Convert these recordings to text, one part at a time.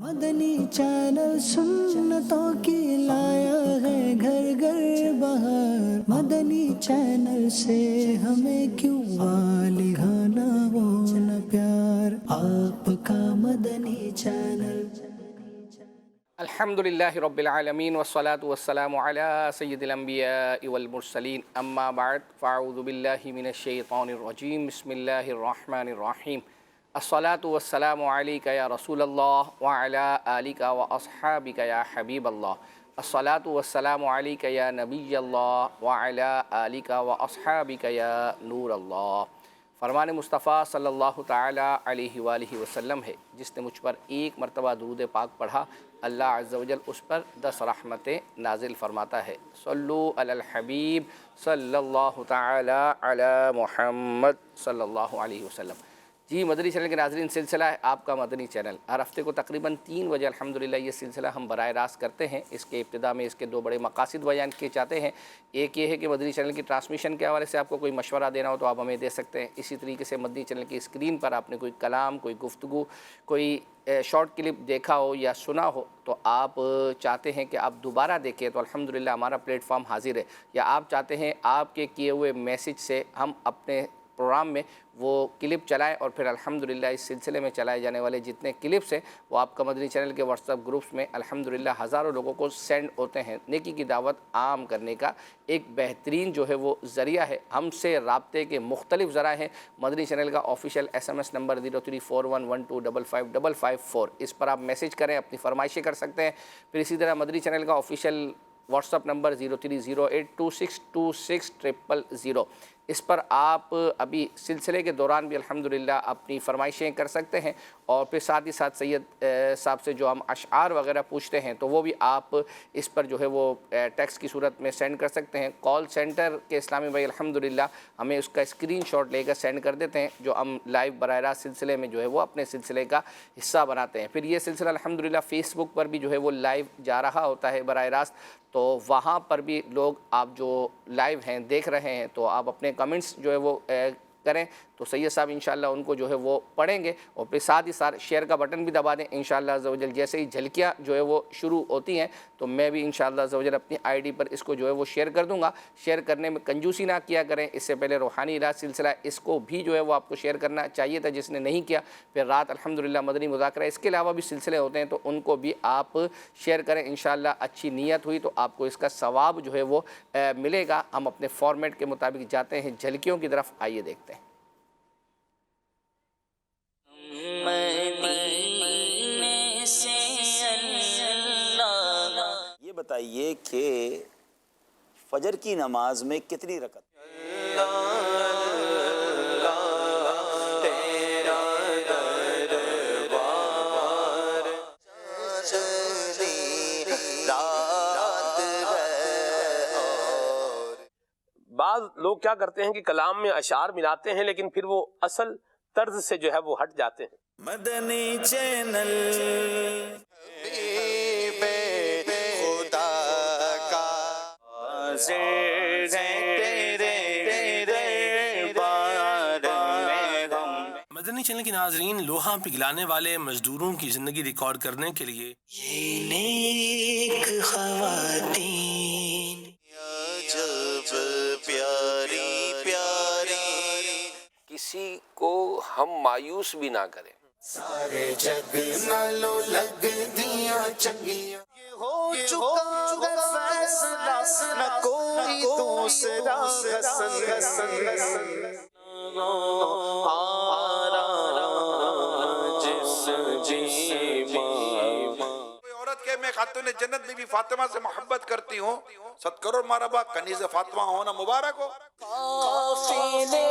مدنی channel سنتوں کی لایا ہے گھر گھر بہار، مدنی چینل سے ہمیں کیوں والہانہ وہ نہ پیار، آپ کا مدنی چینل۔ الحمدللہ رب العالمین والصلاة والسلام علی سید الانبیاء والمرسلین، اما بعد فاعوذ باللہ من الشیطان الرجیم، بسم اللہ الرحمن الرحیم۔ الصلاة والسلام علیک یا رسول اللہ وعلی آلک واصحابک یا حبیب اللہ۔ الصلاة والسلام علیک یا نبی اللہ وعلی آلک واصحابک یا نور اللہ۔ فرمان مصطفیٰ صلی اللہ تعالیٰ علیہ وآلہ وسلم ہے، جس نے مجھ پر ایک مرتبہ درود پاک پڑھا، اللہ عز و جل اس پر 10 رحمتیں نازل فرماتا ہے۔ صلو علی الحبیب صلی اللہ تعالیٰ علی محمد صلی اللہ علیہ وسلم۔ جی مدنی چینل کے ناظرین، سلسلہ ہے آپ کا مدنی چینل۔ ہر ہفتے کو تقریباً 3 بجے الحمدللہ یہ سلسلہ ہم براہ راست کرتے ہیں۔ اس کے ابتدا میں اس کے 2 بڑے مقاصد بیان کیے جاتے ہیں۔ ایک یہ ہے کہ مدنی چینل کی ٹرانسمیشن کے حوالے سے آپ کو کوئی مشورہ دینا ہو تو آپ ہمیں دے سکتے ہیں۔ اسی طریقے سے مدنی چینل کی اسکرین پر آپ نے کوئی کلام، کوئی گفتگو، کوئی شارٹ کلپ دیکھا ہو یا سنا ہو تو آپ چاہتے ہیں کہ آپ دوبارہ دیکھیں تو الحمدللہ ہمارا پلیٹ فارم حاضر ہے، یا آپ چاہتے ہیں آپ کے کیے ہوئے میسج سے ہم اپنے پروگرام میں وہ کلپ چلائیں، اور پھر الحمدللہ اس سلسلے میں چلائے جانے والے جتنے کلپس ہیں وہ آپ کا مدنی چینل کے واٹس ایپ گروپس میں الحمدللہ ہزاروں لوگوں کو سینڈ ہوتے ہیں۔ نیکی کی دعوت عام کرنے کا ایک بہترین جو ہے وہ ذریعہ ہے۔ ہم سے رابطے کے مختلف ذرائع ہیں۔ مدنی چینل کا آفیشیل SMS نمبر 0341125554، اس پر آپ میسج کریں، اپنی فرمائشیں کر سکتے ہیں۔ پھر اسی طرح مدنی چینل کا آفیشیل واٹس ایپ نمبر 030826260000، اس پر آپ ابھی سلسلے کے دوران بھی الحمدللہ اپنی فرمائشیں کر سکتے ہیں، اور پھر ساتھ ہی ساتھ سید صاحب سے جو ہم اشعار وغیرہ پوچھتے ہیں تو وہ بھی آپ اس پر جو ہے وہ ٹیکسٹ کی صورت میں سینڈ کر سکتے ہیں۔ کال سینٹر کے اسلامی بھائی الحمدللہ ہمیں اس کا اسکرین شاٹ لے کر سینڈ کر دیتے ہیں، جو ہم لائیو براہ راست سلسلے میں جو ہے وہ اپنے سلسلے کا حصہ بناتے ہیں۔ پھر یہ سلسلہ الحمدللہ فیس بک پر بھی جو ہے وہ لائیو جا رہا ہوتا ہے براہ راست، تو وہاں پر بھی لوگ آپ جو لائیو ہیں دیکھ رہے ہیں تو آپ اپنے کمنٹس جو ہے وہ کریں تو سید صاحب انشاءاللہ ان کو جو ہے وہ پڑھیں گے، اور پھر ساتھ ہی ساتھ شیئر کا بٹن بھی دبا دیں انشاءاللہ عز و جل۔ جیسے ہی جھلکیاں جو ہے وہ شروع ہوتی ہیں تو میں بھی انشاءاللہ عز و جل اپنی ID پر اس کو جو ہے وہ شیئر کر دوں گا۔ شیئر کرنے میں کنجوسی نہ کیا کریں، اس سے پہلے روحانی علاج سلسلہ اس کو بھی جو ہے وہ آپ کو شیئر کرنا چاہیے تھا جس نے نہیں کیا۔ پھر رات الحمدللہ مدنی مذاکرہ، اس کے علاوہ بھی سلسلے ہوتے ہیں تو ان کو بھی آپ شیئر کریں انشاءاللہ۔ اچھی نیت ہوئی تو آپ کو اس کا ثواب جو ہے وہ ملے گا۔ ہم اپنے فارمیٹ کے مطابق جاتے ہیں جھلکیوں کی طرف، آئیے دیکھتے ہیں۔ یہ بتائیے کہ فجر کی نماز میں کتنی رکعت؟ بعض لوگ کیا کرتے ہیں کہ کلام میں اشعار ملاتے ہیں لیکن پھر وہ اصل طرز سے جو ہے وہ ہٹ جاتے ہیں۔ مدنی چینل خدا کا مدنی چینل کے ناظرین، لوہا پگھلانے والے مزدوروں کی زندگی ریکارڈ کرنے کے لیے یہ نیک خواتین جب پیاری پیاری کسی کو ہم مایوس بھی نہ کریں۔ سارے جگ نالوں لگ دیاں چنگیاں، ہو چکا ہے فیصلہ نہ کوئی دوسرا کوئی عورت کہ میں خاتون جنت بی بی فاطمہ سے محبت کرتی ہوں، 7 کروڑ مرحبا، کنیز فاطمہ ہونا مبارک ہو۔ قافلے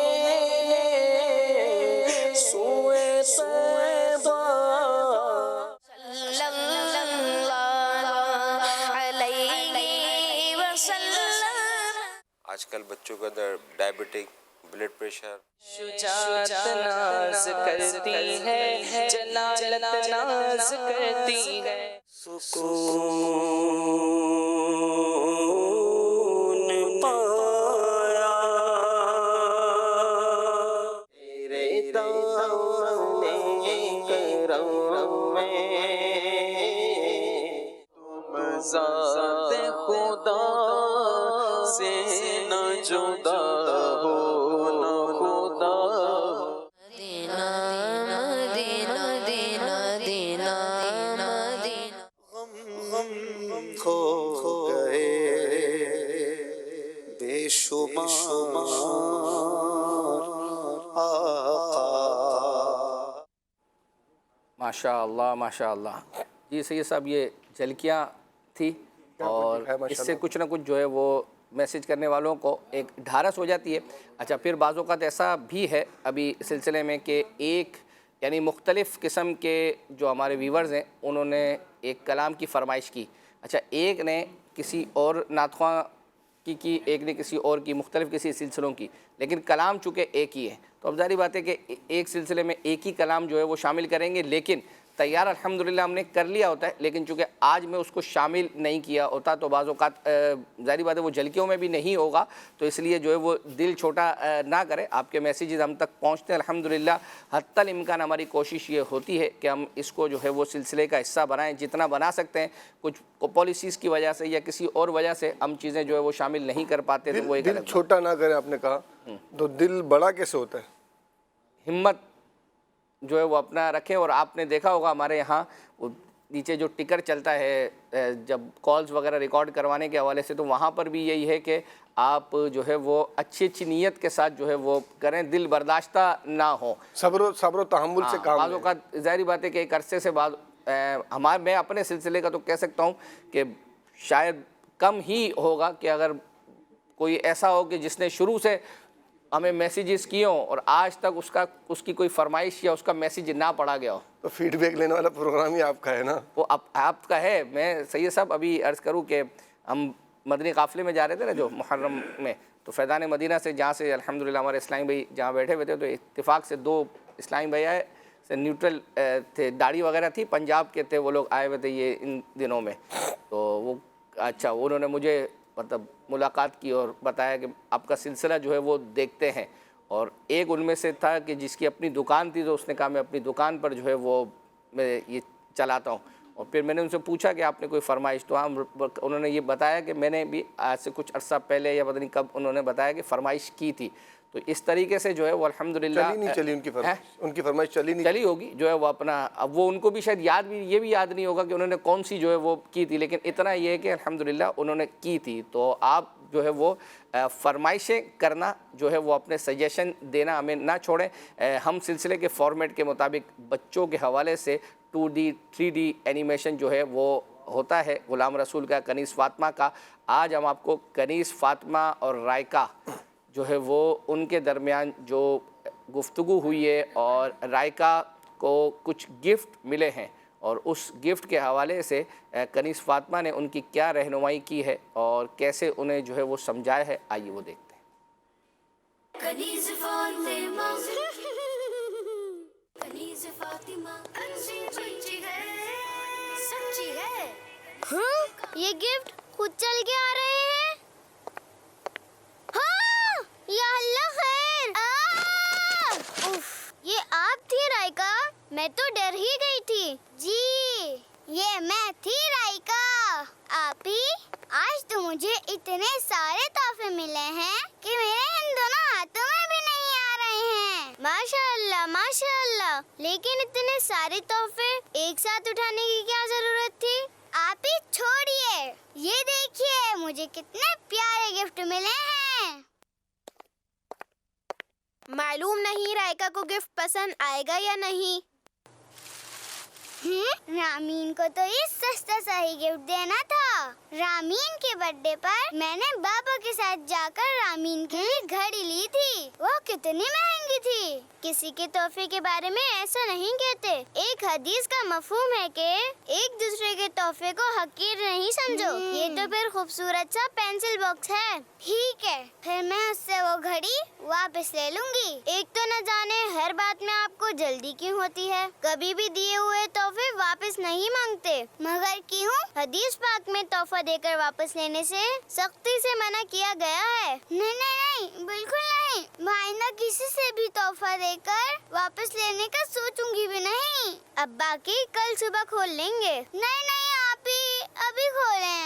سوئے طیبہ صلی اللہ علیہ وسلم۔ آج کل بچوں کا ڈائبٹک، بلڈ پریشر، شجاعت ناز کرتی ہے، جلالت ناز کرتی ہے، سکون پایا تیرے دامن کرم میں، ذات خدا سے نہ جدا ہو نہ خدا دینا دینا دینا دینا دینا غم کھو گئے بے شمار آقا. ماشاء اللہ ماشاء اللہ. جی سید صاحب یہ جھلکیاں تھی اور اس سے کچھ نہ کچھ جو ہے وہ میسیج کرنے والوں کو ایک ڈھارس ہو جاتی ہے. اچھا پھر بعض اوقات ایسا بھی ہے ابھی سلسلے میں کہ ایک یعنی مختلف قسم کے جو ہمارے ویورز ہیں انہوں نے ایک کلام کی فرمائش کی. اچھا ایک نے کسی اور نعت خواں کی ایک نے کسی اور کی مختلف کسی سلسلوں کی, لیکن کلام چونکہ ایک ہی ہے تو اب ظاہری بات ہے کہ ایک سلسلے میں ایک ہی کلام جو ہے وہ شامل کریں گے. لیکن تیار الحمدللہ ہم نے کر لیا ہوتا ہے, لیکن چونکہ آج میں اس کو شامل نہیں کیا ہوتا تو بعض اوقات ظاہری بات ہے وہ جھلکیوں میں بھی نہیں ہوگا, تو اس لیے جو ہے وہ دل چھوٹا نہ کرے. آپ کے میسیجز ہم تک پہنچتے ہیں الحمدللہ. حتی الامکان ہماری کوشش یہ ہوتی ہے کہ ہم اس کو جو ہے وہ سلسلے کا حصہ بنائیں, جتنا بنا سکتے ہیں. کچھ پالیسیز کی وجہ سے یا کسی اور وجہ سے ہم چیزیں جو ہے وہ شامل نہیں کر پاتے تو وہ ایک دل چھوٹا نہ کریں آپ نے کہا, تو دل بڑا کیسے ہوتا ہے؟ ہمت جو ہے وہ اپنا رکھیں. اور آپ نے دیکھا ہوگا ہمارے یہاں وہ نیچے جو ٹکر چلتا ہے جب کالز وغیرہ ریکارڈ کروانے کے حوالے سے, تو وہاں پر بھی یہی ہے کہ آپ جو ہے وہ اچھی نیت کے ساتھ جو ہے وہ کریں, دل برداشتہ نہ ہو, صبر و تحمل سے کام بعض لیں. اوقات ظاہری بات ہے کہ ایک عرصے سے میں اپنے سلسلے کا تو کہہ سکتا ہوں کہ شاید کم ہی ہوگا کہ اگر کوئی ایسا ہو کہ جس نے شروع سے ہمیں میسیجز کیے ہوں اور آج تک اس کی کوئی فرمائش یا اس کا میسیج نہ پڑھا گیا ہو. تو فیڈ بیک لینے والا پروگرام ہی آپ کا ہے نا. وہ آپ کا ہے. میں سید صاحب ابھی عرض کروں کہ ہم مدنی قافلے میں جا رہے تھے نا جو محرم میں, تو فیضان مدینہ سے جہاں سے الحمدللہ ہمارے اسلامی بھائی جہاں بیٹھے ہوئے تھے تو اتفاق سے 2 اسلامی بھائی آئے سے نیوٹرل تھے, داڑھی وغیرہ تھی, پنجاب کے تھے وہ لوگ آئے ہوئے تھے یہ ان دنوں میں. تو وہ اچھا انہوں نے مجھے مطلب ملاقات کی اور بتایا کہ آپ کا سلسلہ جو ہے وہ دیکھتے ہیں. اور ایک ان میں سے تھا کہ جس کی اپنی دکان تھی تو اس نے کہا میں اپنی دکان پر جو ہے وہ میں یہ چلاتا ہوں. اور پھر میں نے ان سے پوچھا کہ آپ نے کوئی فرمائش, تو انہوں نے یہ بتایا کہ میں نے بھی آج سے کچھ عرصہ پہلے یا پتہ نہیں کب انہوں نے بتایا کہ فرمائش کی تھی. تو اس طریقے سے جو ہے وہ الحمدللہ چلی ان کی فرمائش چلی ہوگی جو ہے وہ اپنا. اب وہ ان کو بھی شاید یہ بھی یاد نہیں ہوگا کہ انہوں نے کون سی جو ہے وہ کی تھی, لیکن اتنا یہ ہے کہ الحمدللہ انہوں نے کی تھی. تو آپ جو ہے وہ فرمائشیں کرنا جو ہے وہ اپنے سجیشن دینا ہمیں نہ چھوڑیں. ہم سلسلے کے فارمیٹ کے مطابق بچوں کے حوالے سے 2D 3D اینیمیشن جو ہے وہ ہوتا ہے غلام رسول کا, کنیز فاطمہ کا. آج ہم آپ کو کنیز فاطمہ اور رائکہ جو ہے وہ ان کے درمیان جو گفتگو ہوئی ہے اور رائکہ کو کچھ گفٹ ملے ہیں اور اس گفٹ کے حوالے سے کنیز فاطمہ نے ان کی کیا رہنمائی کی ہے اور کیسے انہیں جو ہے وہ سمجھایا ہے, آئیے وہ دیکھتے ہیں. کنیز فاطمہ کنیز فاطمہ سچی ہے. ہاں یہ گفٹ خود چل کے آ رہے ہیں. ہاں یا اللہ خیر. یہ آپ تھی رائکہ, میں تو ڈر ہی گئی تھی. جی یہ میں تھی رائکہ. آپ ہی آج تو مجھے اتنے سارے تحفے ملے ہیں کہ میرے ان دونوں ہاتھوں میں بھی نہیں آ رہے ہیں. ماشاء اللہ ماشاء اللہ. لیکن اتنے سارے تحفے ایک ساتھ اٹھانے کی کیا ضرورت تھی؟ آپ ہی چھوڑیے, یہ دیکھیے مجھے کتنے پیارے گفٹ ملے ہیں. معلوم نہیں رائکہ کو گفٹ پسند آئے گا یا نہیں. رامین کو تو یہ سستا سا ہی گفٹ دینا تھا. رامین کے برتھ ڈے پر میں نے بابا کے ساتھ جا کر رامین کے لیے گھڑی لی تھی. وہ کتنی مہنگی تھی. کسی کے تحفے کے بارے میں ایسا نہیں کہتے. ایک حدیث کا مفہوم ہے کہ ایک دوسرے کے تحفے کو حقیر نہیں سمجھو. یہ تو پھر خوبصورت سا پینسل باکس ہے. ٹھیک ہے, پھر میں اس سے وہ گھڑی واپس لے لوں گی. ایک تو نہ جانے ہر بات میں آپ کو جلدی کیوں ہوتی ہے. کبھی بھی دیے ہوئے تحفے واپس نہیں مانگتے. مگر کیوں؟ حدیث پاک میں تحفہ دے کر واپس لینے سے سختی سے منع کیا گیا ہے. نہیں بالکل نہیں. بھائندہ کسی سے بھی تحفہ دے کر واپس لینے کا سوچوں گی بھی نہیں. اب باقی کل صبح کھول لیں گے. نہیں آپ ہی ابھی کھولیں.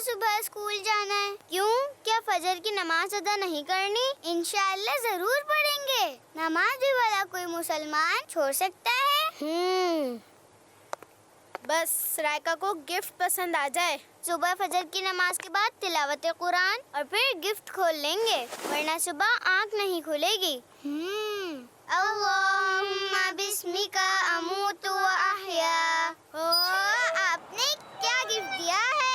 صبح اسکول جانا ہے. کیوں؟ کیا فجر کی نماز ادا نہیں کرنی؟ انشاءاللہ ضرور پڑھیں گے. نماز بھی بھلا کوئی مسلمان چھوڑ سکتا ہے؟ بس رائکا کو گفٹ پسند آ جائے. صبح فجر کی نماز کے بعد تلاوت قرآن اور پھر گفٹ کھول لیں گے، ورنہ صبح آنکھ نہیں کھلے گی. اللہم بسمک اموت و احیا. آپ نے کیا گفٹ دیا ہے؟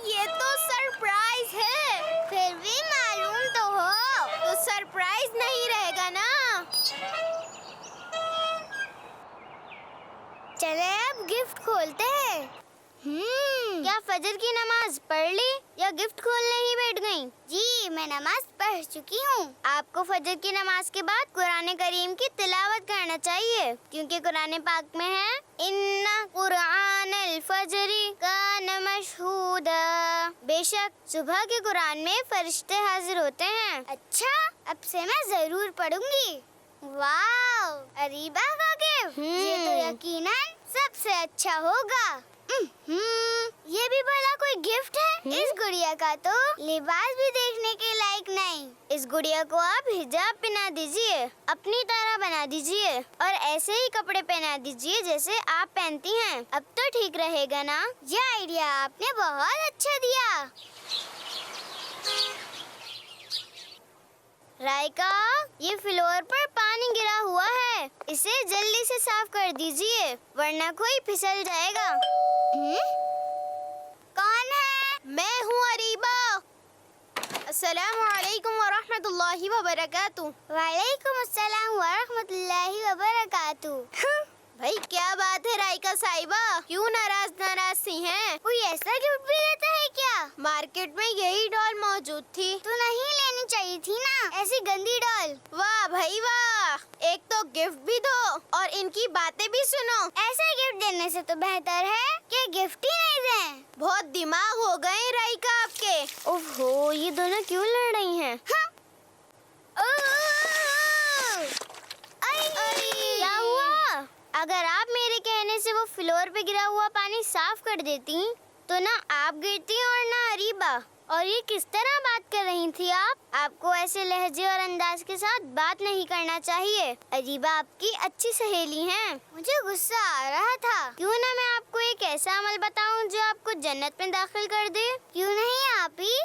یہ تو سرپرائز ہے. پھر بھی معلوم تو ہو. تو سرپرائز نہیں رہے گا نا. چلے اب گفٹ کھولتے ہیں. کیا فجر کی نماز پڑھ لی یا گفٹ کھولنے ہی بیٹھ گئی؟ جی میں نماز پڑھ چکی ہوں. آپ کو فجر کی نماز کے بعد قرآن کریم کی تلاوت کرنا چاہیے، کیونکہ قرآن پاک میں ہے ان قرآن الفجر کان مشہودا. بے شک صبح کے قرآن میں فرشتے حاضر ہوتے ہیں. اچھا، اب سے میں ضرور پڑھوں گی. واو، اریبہ کا گفٹ یہ تو یقیناً سب سے اچھا ہوگا. یہ بھی بھلا کوئی گفٹ ہے؟ اس گڑیا کا تو لباس بھی دیکھنے کے لائق نہیں. اس گڑیا کو آپ حجاب پہنا دیجئے، اپنی طرح بنا دیجئے اور ایسے ہی کپڑے پہنا دیجئے جیسے آپ پہنتی ہیں. اب تو ٹھیک رہے گا نا؟ یہ آئیڈیا آپ نے بہت اچھا دیا. رائکا، یہ فلور پر پانی گرا ہوا ہے، اسے جلدی سے صاف کر دیجئے ورنہ کوئی پھسل جائے گا. کون ہے؟ میں ہوں اریبہ. السلام علیکم ورحمۃ اللہ وبرکاتہ. وعلیکم السلام ورحمۃ اللہ وبرکاتہ. بھائی کیا بات ہے رائکا صاحبہ، کیوں ناراض سی ہیں؟ کوئی ایسا گفٹ بھی دیتا ہے کیا؟ مارکیٹ میں یہی ڈال موجود تھی. تو نہیں لینی چاہیے تھی نا ایسی گندی ڈال. واہ بھائی واہ، ایک تو گفٹ بھی دو اور ان کی باتیں بھی سنو. ایسا گفٹ دینے سے تو بہتر ہے کہ گفٹ ہی نہیں دیں. بہت دماغ ہو گئے رائکا آپ کے. اوہ ہو، یہ دونوں کیوں لڑ رہی ہیں؟ کیا ہوا؟ اگر آپ میرے کہنے سے وہ فلور پہ گرا ہوا پانی صاف کر دیتی تو نہ آپ گرتی اور نہ اریبہ. اور یہ کس طرح بات کر رہی تھی آپ کو ایسے لہجے اور انداز کے ساتھ بات نہیں کرنا چاہیے. اریبہ آپ کی اچھی سہیلی ہیں. مجھے غصہ آ رہا تھا. کیوں نہ میں آپ کو ایک ایسا عمل بتاؤں جو آپ کو جنت میں داخل کر دے؟ کیوں نہیں آپ ہی؟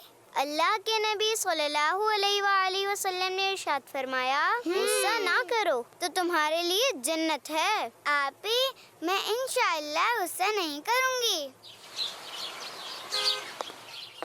اللہ کے نبی صلی اللہ علیہ وآلہ وسلم نے ارشاد فرمایا غصہ نہ کرو تو تمہارے لیے جنت ہے. آپ ہی، میں انشاءاللہ غصہ نہیں کروں گی.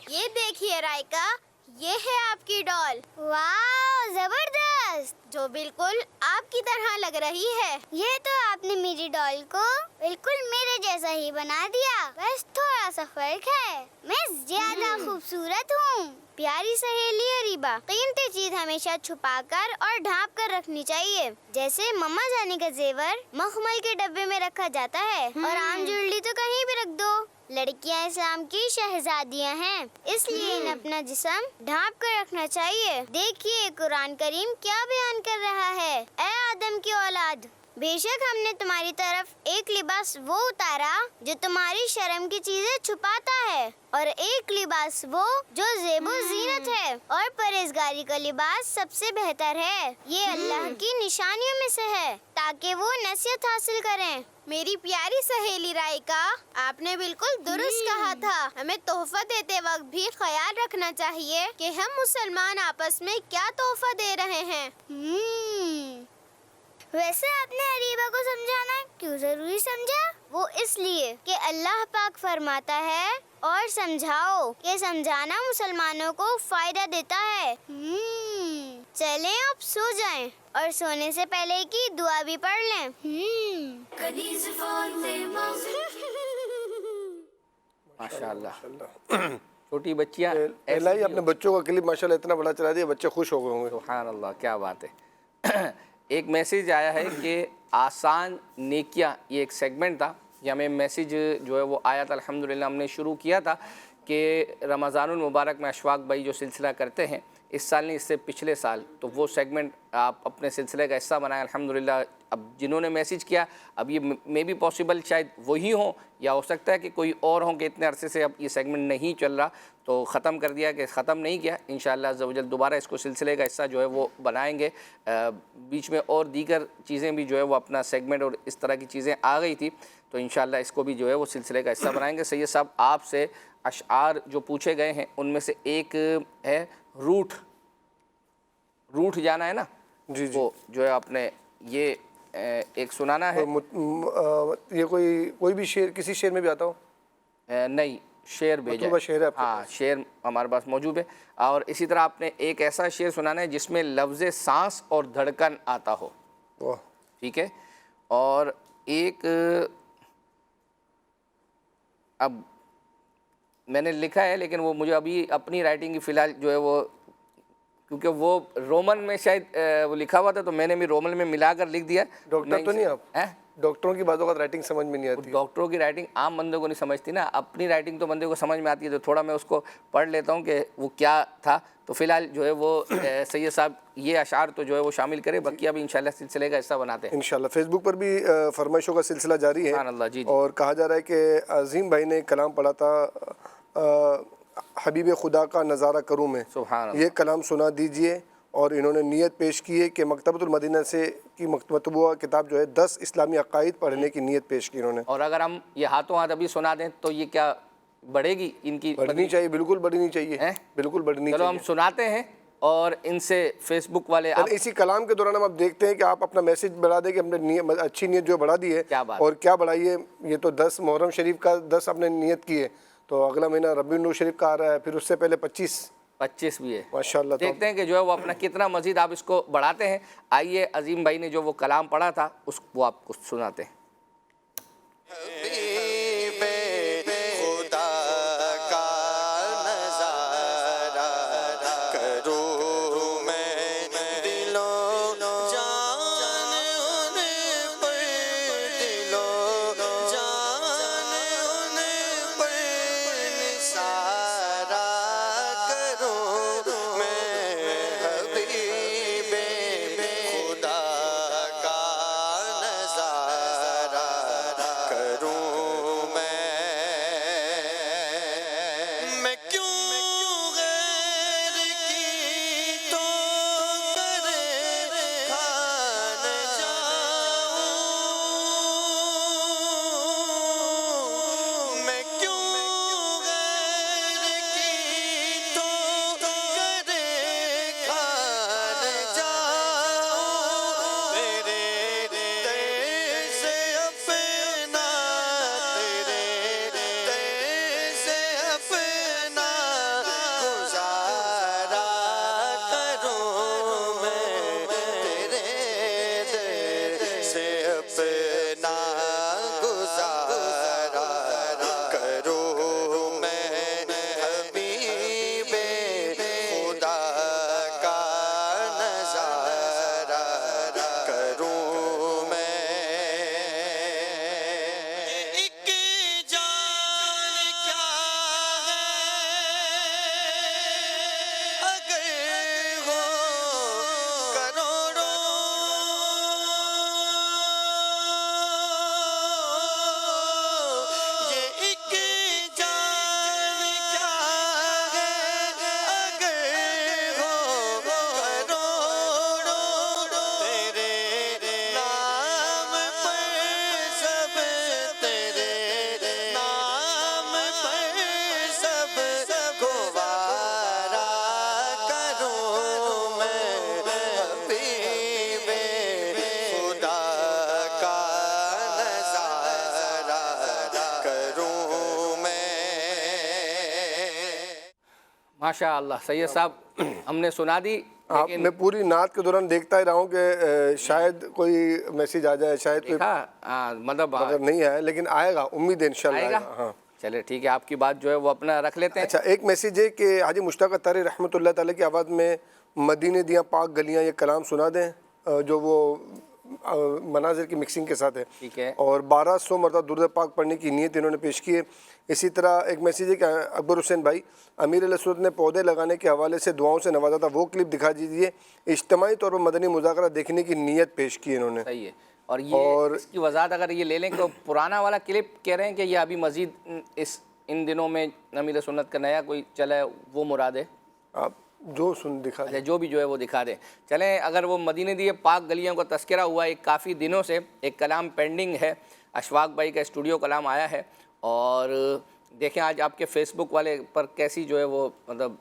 یہ دیکھیے رائکا، یہ ہے آپ کی ڈال. واو، زبردست، جو بالکل آپ کی طرح لگ رہی ہے. یہ تو آپ نے میری ڈال کو بالکل میرے جیسا ہی بنا دیا، بس تھوڑا سا فرق ہے. میں زیادہ خوبصورت ہوں. پیاری سہیلی اریبہ، قیمتی چیز ہمیشہ چھپا کر اور ڈھانپ کر رکھنی چاہیے. جیسے مما جانے کا زیور مخمل کے ڈبے میں رکھا جاتا ہے اور عام جویلری تو کہیں بھی رکھ دو. لڑکیاں اسلام کی شہزادیاں ہیں، اس لیے انہیں اپنا جسم ڈھانپ کر رکھنا چاہیے. دیکھیے قرآن کریم کیا بیان کر رہا ہے. اے آدم کی اولاد، بے شک ہم نے تمہاری طرف ایک لباس وہ اتارا جو تمہاری شرم کی چیزیں چھپاتا ہے، اور ایک لباس وہ جو زیب و زینت ہے، اور پرہیزگاری کا لباس سب سے بہتر ہے. یہ اللہ کی نشانیوں میں سے ہے تاکہ وہ نصیحت حاصل کریں. میری پیاری سہیلی رائکا، آپ نے بالکل درست کہا تھا. ہمیں تحفہ دیتے وقت بھی خیال رکھنا چاہیے کہ ہم مسلمان آپس میں کیا تحفہ دے رہے ہیں. ویسے آپ نے اریبہ کو سمجھانا کیوں ضروری سمجھا؟ وہ اس لیے کہ اللہ پاک فرماتا ہے اور سمجھاؤ کہ سمجھانا مسلمانوں کو فائدہ دیتا ہے. چلیں اب سو جائیں اور سونے سے پہلے کی دعا بھی پڑھ لیں. کنیز فاطمہ. ماشاءاللہ، چھوٹی بچیاں الہی اپنے بچوں کا کلپ ماشاءاللہ اتنا بڑا چلا دیا، بچے خوش ہو گئے ہوں گے. سبحان اللہ، کیا بات ہے. ایک میسیج آیا ہے کہ آسان نیکیاں، یہ ایک سیگمنٹ تھا. یہ ہمیں میسیج جو ہے وہ آیا تھا. الحمدللہ ہم نے شروع کیا تھا کہ رمضان المبارک میں اشفاق بھائی جو سلسلہ کرتے ہیں، اس سال نہیں اس سے پچھلے سال، تو وہ سیگمنٹ آپ اپنے سلسلے کا حصہ بنائیں. الحمدللہ اب جنہوں نے میسیج کیا اب یہ مے بی پاسبل شاید وہی ہوں یا ہو سکتا ہے کہ کوئی اور ہوں کہ اتنے عرصے سے اب یہ سیگمنٹ نہیں چل رہا تو ختم کر دیا کہ ختم نہیں کیا. انشاءاللہ عز و جل دوبارہ اس کو سلسلے کا حصہ جو ہے وہ بنائیں گے. بیچ میں اور دیگر چیزیں بھی جو ہے وہ اپنا سیگمنٹ اور اس طرح کی چیزیں آ گئی تھی تو انشاءاللہ اس کو بھی جو ہے وہ سلسلے کا حصہ بنائیں گے. سید صاحب آپ سے اشعار جو پوچھے گئے ہیں ان میں سے ایک ہے روٹھ جانا ہے نا جی وہ جو ہے آپ نے یہ ایک سنانا ہے. یہ کوئی بھی شعر کسی شعر میں بھی آتا ہو؟ نہیں شعر بھیجا شعر ہے آپ کے ہاں شعر ہمارے پاس موجود ہے. اور اسی طرح آپ نے ایک ایسا شعر سنانا ہے جس میں لفظ سانس اور دھڑکن آتا ہو. ٹھیک ہے. اور ایک اب میں نے لکھا ہے لیکن وہ مجھے ابھی اپنی رائٹنگ کی فی الحال جو ہے وہ کیونکہ وہ رومن میں شاید وہ لکھا ہوا تھا تو میں نے بھی رومن میں ملا کر لکھ دیا. ڈاکٹر تو نہیں آپ؟ ڈاکٹروں کی بعض اوقات رائٹنگ سمجھ میں نہیں آتی. ڈاکٹروں کی رائٹنگ عام بندوں کو نہیں سمجھتی نا, اپنی رائٹنگ تو بندے کو سمجھ میں آتی ہے تو تھوڑا میں اس کو پڑھ لیتا ہوں کہ وہ کیا تھا. تو فی الحال جو ہے وہ سید صاحب یہ اشعار تو جو ہے وہ شامل کرے, باقی اب انشاءاللہ سلسلے کا حصہ بناتے ہیں انشاءاللہ. فیس بک پر بھی فرمائشوں کا سلسلہ جاری ہے. سبحان اللہ. جی اور کہا جا رہا ہے کہ عظیم بھائی نے کلام پڑھا تھا حبیب خدا کا نظارہ کروں میں. سبحان اللہ. یہ کلام سنا دیجئے. اور انہوں نے نیت پیش کی ہے کہ مکتبۃ المدینہ سے کی مطبوعہ کتاب جو ہے 10 اسلامی عقائد پڑھنے کی نیت پیش کی انہوں نے. اور اگر ہم یہ ہاتھوں ہاتھ ابھی سنا دیں تو یہ کیا بڑھے گی ان کی؟ بڑھنی چاہیے, بالکل بڑھنی چاہیے, بالکل بڑھنی چاہیے. چلو ہم سناتے ہیں اور ان سے فیس بک والے اسی کلام کے دوران ہم اب دیکھتے ہیں کہ آپ اپنا میسیج بڑھا دیں کہ ہم نے اچھی نیت جو بڑھا دی ہے اور کیا بڑھائی ہے. یہ تو 10 محرم شریف کا 10 آپ نے نیت کی ہے تو اگلا مہینہ ربیع النور شریف کا آ رہا ہے, پھر اس سے پہلے 25 بھی ہے ماشاءاللہ. دیکھتے ہیں کہ جو ہے وہ اپنا کتنا مزید آپ اس کو بڑھاتے ہیں. آئیے عظیم بھائی نے جو وہ کلام پڑھا تھا وہ آپ کو سناتے ہیں. ماشاء اللہ. سید صاحب ہم نے سنا دی. میں پوری نعت کے دوران دیکھتا ہی رہا ہوں کہ شاید کوئی میسیج آ جائے, شاید کوئی مطلب اگر نہیں آیا لیکن آئے گا, امید ہے انشاءاللہ آئے گا. ہاں چلے ٹھیک ہے, آپ کی بات جو ہے وہ اپنا رکھ لیتے ہیں. اچھا ایک میسیج ہے کہ حاجی مشتاق اتاری رحمۃ اللہ تعالیٰ کی آواز میں مدینے دیاں پاک گلیاں یہ کلام سنا دیں جو وہ مناظر کی مکسنگ کے ساتھ ہے. ٹھیک ہے. اور 1200 مرتبہ درود پاک پڑھنے کی نیت انہوں نے پیش کی ہے. اسی طرح ایک میسیج ہے کہ اکبر حسین بھائی امیر علیہ سنت نے پودے لگانے کے حوالے سے دعاؤں سے نوازا تھا, وہ کلپ دکھا دیجیے. اجتماعی طور پر مدنی مذاکرہ دیکھنے کی نیت پیش کی انہوں نے. صحیح ہے. اور یہ اس کی وضاحت اگر یہ لے لیں تو پرانا والا کلپ کہہ رہے ہیں کہ یہ ابھی مزید ان دنوں میں امیر سنت کا نیا کوئی چلا ہے وہ مراد ہے؟ آپ جو دکھا دیں، جو بھی جو ہے وہ دکھا دیں. چلیں اگر وہ مدینے دی پاک گلیوں کا تذکرہ ہوا ہے، کافی دنوں سے ایک کلام پینڈنگ ہے، اشفاق بھائی کا اسٹوڈیو کلام آیا ہے، اور دیکھیں آج آپ کے فیس بک والے پر کیسی جو ہے وہ مطلب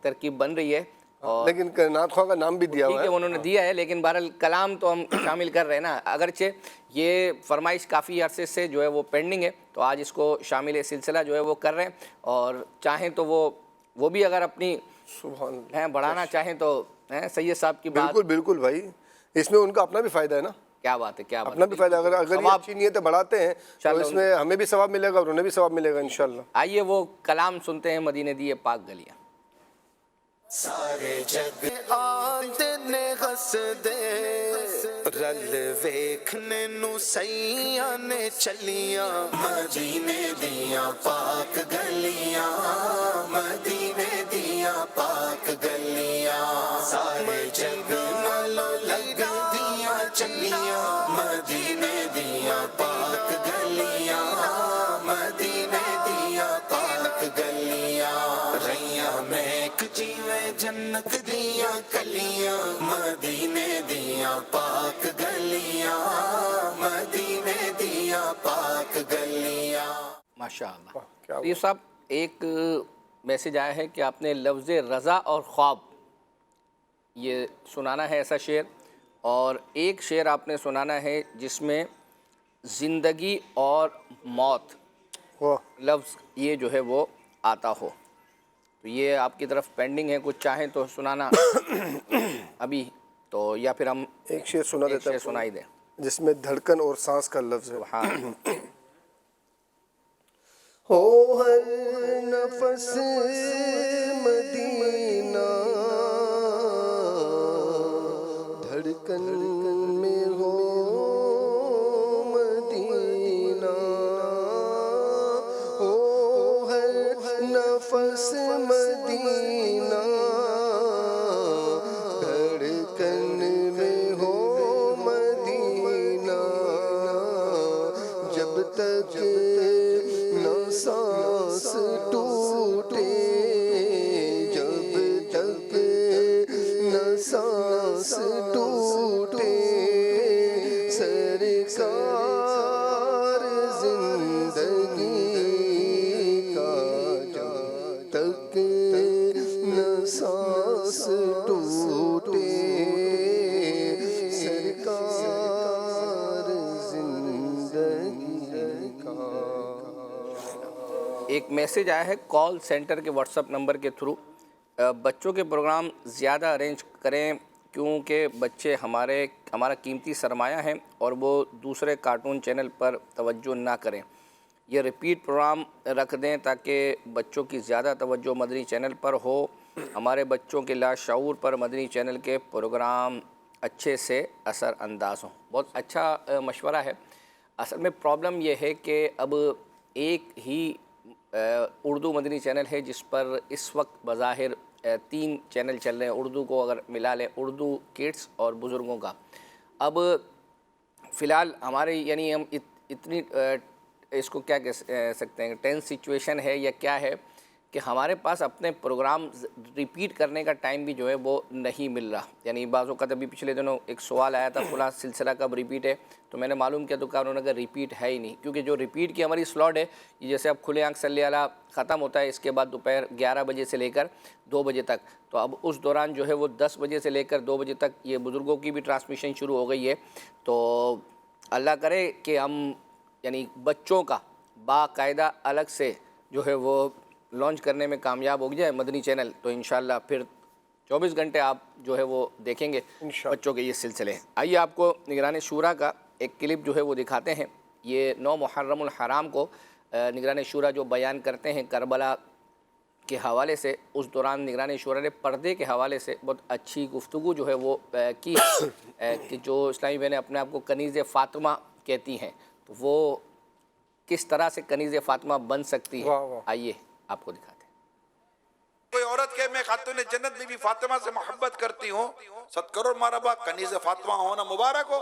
ترکیب بن رہی ہے. اور لیکن نعت خواہ کا نام بھی دیا ہوا ٹھیک ہے انہوں نے دیا ہے، لیکن بہرحال کلام تو ہم شامل کر رہے ہیں نا، اگرچہ یہ فرمائش کافی عرصے سے جو ہے وہ پینڈنگ ہے، تو آج اس کو شامل سلسلہ جو ہے وہ کر رہے ہیں. اور چاہیں تو وہ بھی اگر اپنی بڑھانا چاہیں تو سید صاحب کی بات. بالکل بھائی، اس میں ان کا اپنا بھی فائدہ ہے نا. کیا بات ہے، کیا بات اپنا بھی فائدہ، اگر یہ اچھی نیتیں بڑھاتے ہیں تو اس میں ہمیں بھی ثواب ملے گا اور انہیں بھی ثواب ملے گا انشاءاللہ. آئیے وہ کلام سنتے ہیں مدینے دی پاک گلیاں. سارے جگ آندے نے غس دے رل ویکھنے نو سیاں نے چلیاں مدینے دیاں پاک گلیاں مدینے دیاں پاک گلیاں سارے جگ نالوں لگ دیاں چلیاں مدینے دیاں پاک گلیاں مدینے دیاں پاک گلیاں ریاں میک جیویں جنت دیاں کلیاں مدینے دیاں پاک گلیاں مدینے دیاں پاک گلیاں. ماشاءاللہ. یہ صاحب ایک میسج آیا ہے کہ آپ نے لفظ رضا اور خواب یہ سنانا ہے ایسا شعر، اور ایک شعر آپ نے سنانا ہے جس میں زندگی اور موت لفظ یہ جو ہے وہ آتا ہو. تو یہ آپ کی طرف پینڈنگ ہے، کچھ چاہیں تو سنانا ابھی تو، یا پھر ہم ایک شعر سنا دیتا سنائی دیں جس میں دھڑکن اور سانس کا لفظ ہے. ہو ہر نفس مدینہ دھڑکن میں ہو مدینہ ہو ہر نفس مدینہ دھڑکن میں ہو مدینہ جب تک سانس ٹوٹے جب تک نہ سانس ٹوٹے سرکار زندگی کا جب تک نہ سانس ٹوٹے سرکار زندگی کا. ایک میسج آیا ہے کال سینٹر کے واٹس اپ نمبر کے تھرو، بچوں کے پروگرام زیادہ ارینج کریں کیونکہ بچے ہمارا قیمتی سرمایہ ہیں اور وہ دوسرے کارٹون چینل پر توجہ نہ کریں. یہ ریپیٹ پروگرام رکھ دیں تاکہ بچوں کی زیادہ توجہ مدنی چینل پر ہو. ہمارے بچوں کے لاشعور پر مدنی چینل کے پروگرام اچھے سے اثر انداز ہوں. بہت اچھا مشورہ ہے. اصل میں پرابلم یہ ہے کہ اب ایک ہی اردو مدنی چینل ہے جس پر اس وقت بظاہر 3 چینل چل رہے ہیں. اردو کو اگر ملا لیں، اردو کڈس اور بزرگوں کا. اب فی الحال ہمارے یعنی ہم اتنی اس کو کیا کہہ سکتے ہیں ٹینس سچویشن ہے یا کیا ہے کہ ہمارے پاس اپنے پروگرام ریپیٹ کرنے کا ٹائم بھی جو ہے وہ نہیں مل رہا. یعنی بعض اوقات ابھی پچھلے دنوں ایک سوال آیا تھا فلاں سلسلہ کب ریپیٹ ہے، تو میں نے معلوم کیا تو کہا انہوں نے کہا ریپیٹ ہے ہی نہیں، کیونکہ جو ریپیٹ کی ہماری سلاٹ ہے یہ جیسے اب کھلے آنکھ صلی اللہ ختم ہوتا ہے، اس کے بعد دوپہر 11 بجے سے لے کر 2 بجے تک، تو اب اس دوران جو ہے وہ 10 بجے سے لے کر 2 بجے تک یہ بزرگوں کی بھی ٹرانسمیشن شروع ہو گئی ہے. تو اللہ کرے کہ ہم یعنی بچوں کا باقاعدہ الگ سے جو ہے وہ لانچ کرنے میں کامیاب ہو جائے مدنی چینل، تو انشاءاللہ پھر 24 گھنٹے آپ جو ہے وہ دیکھیں گے بچوں کے یہ سلسلے. آئیے آپ کو نگران شورا کا ایک کلپ جو ہے وہ دکھاتے ہیں. یہ 9 محرم الحرام کو نگران شورا جو بیان کرتے ہیں کربلا کے حوالے سے، اس دوران نگران شورا نے پردے کے حوالے سے بہت اچھی گفتگو جو ہے وہ کی کہ جو اسلامی بہنیں اپنے آپ کو کنیز فاطمہ کہتی ہیں تو وہ کس طرح سے کنیز فاطمہ بن سکتی ہے. آئیے آپ کو دکھاتے ہیں. کوئی عورت کہ میں خاتون جنت بی بی فاطمہ سے محبت کرتی ہوں، 7 کروڑ مرحبا، کنیز فاطمہ ہونا مبارک ہو.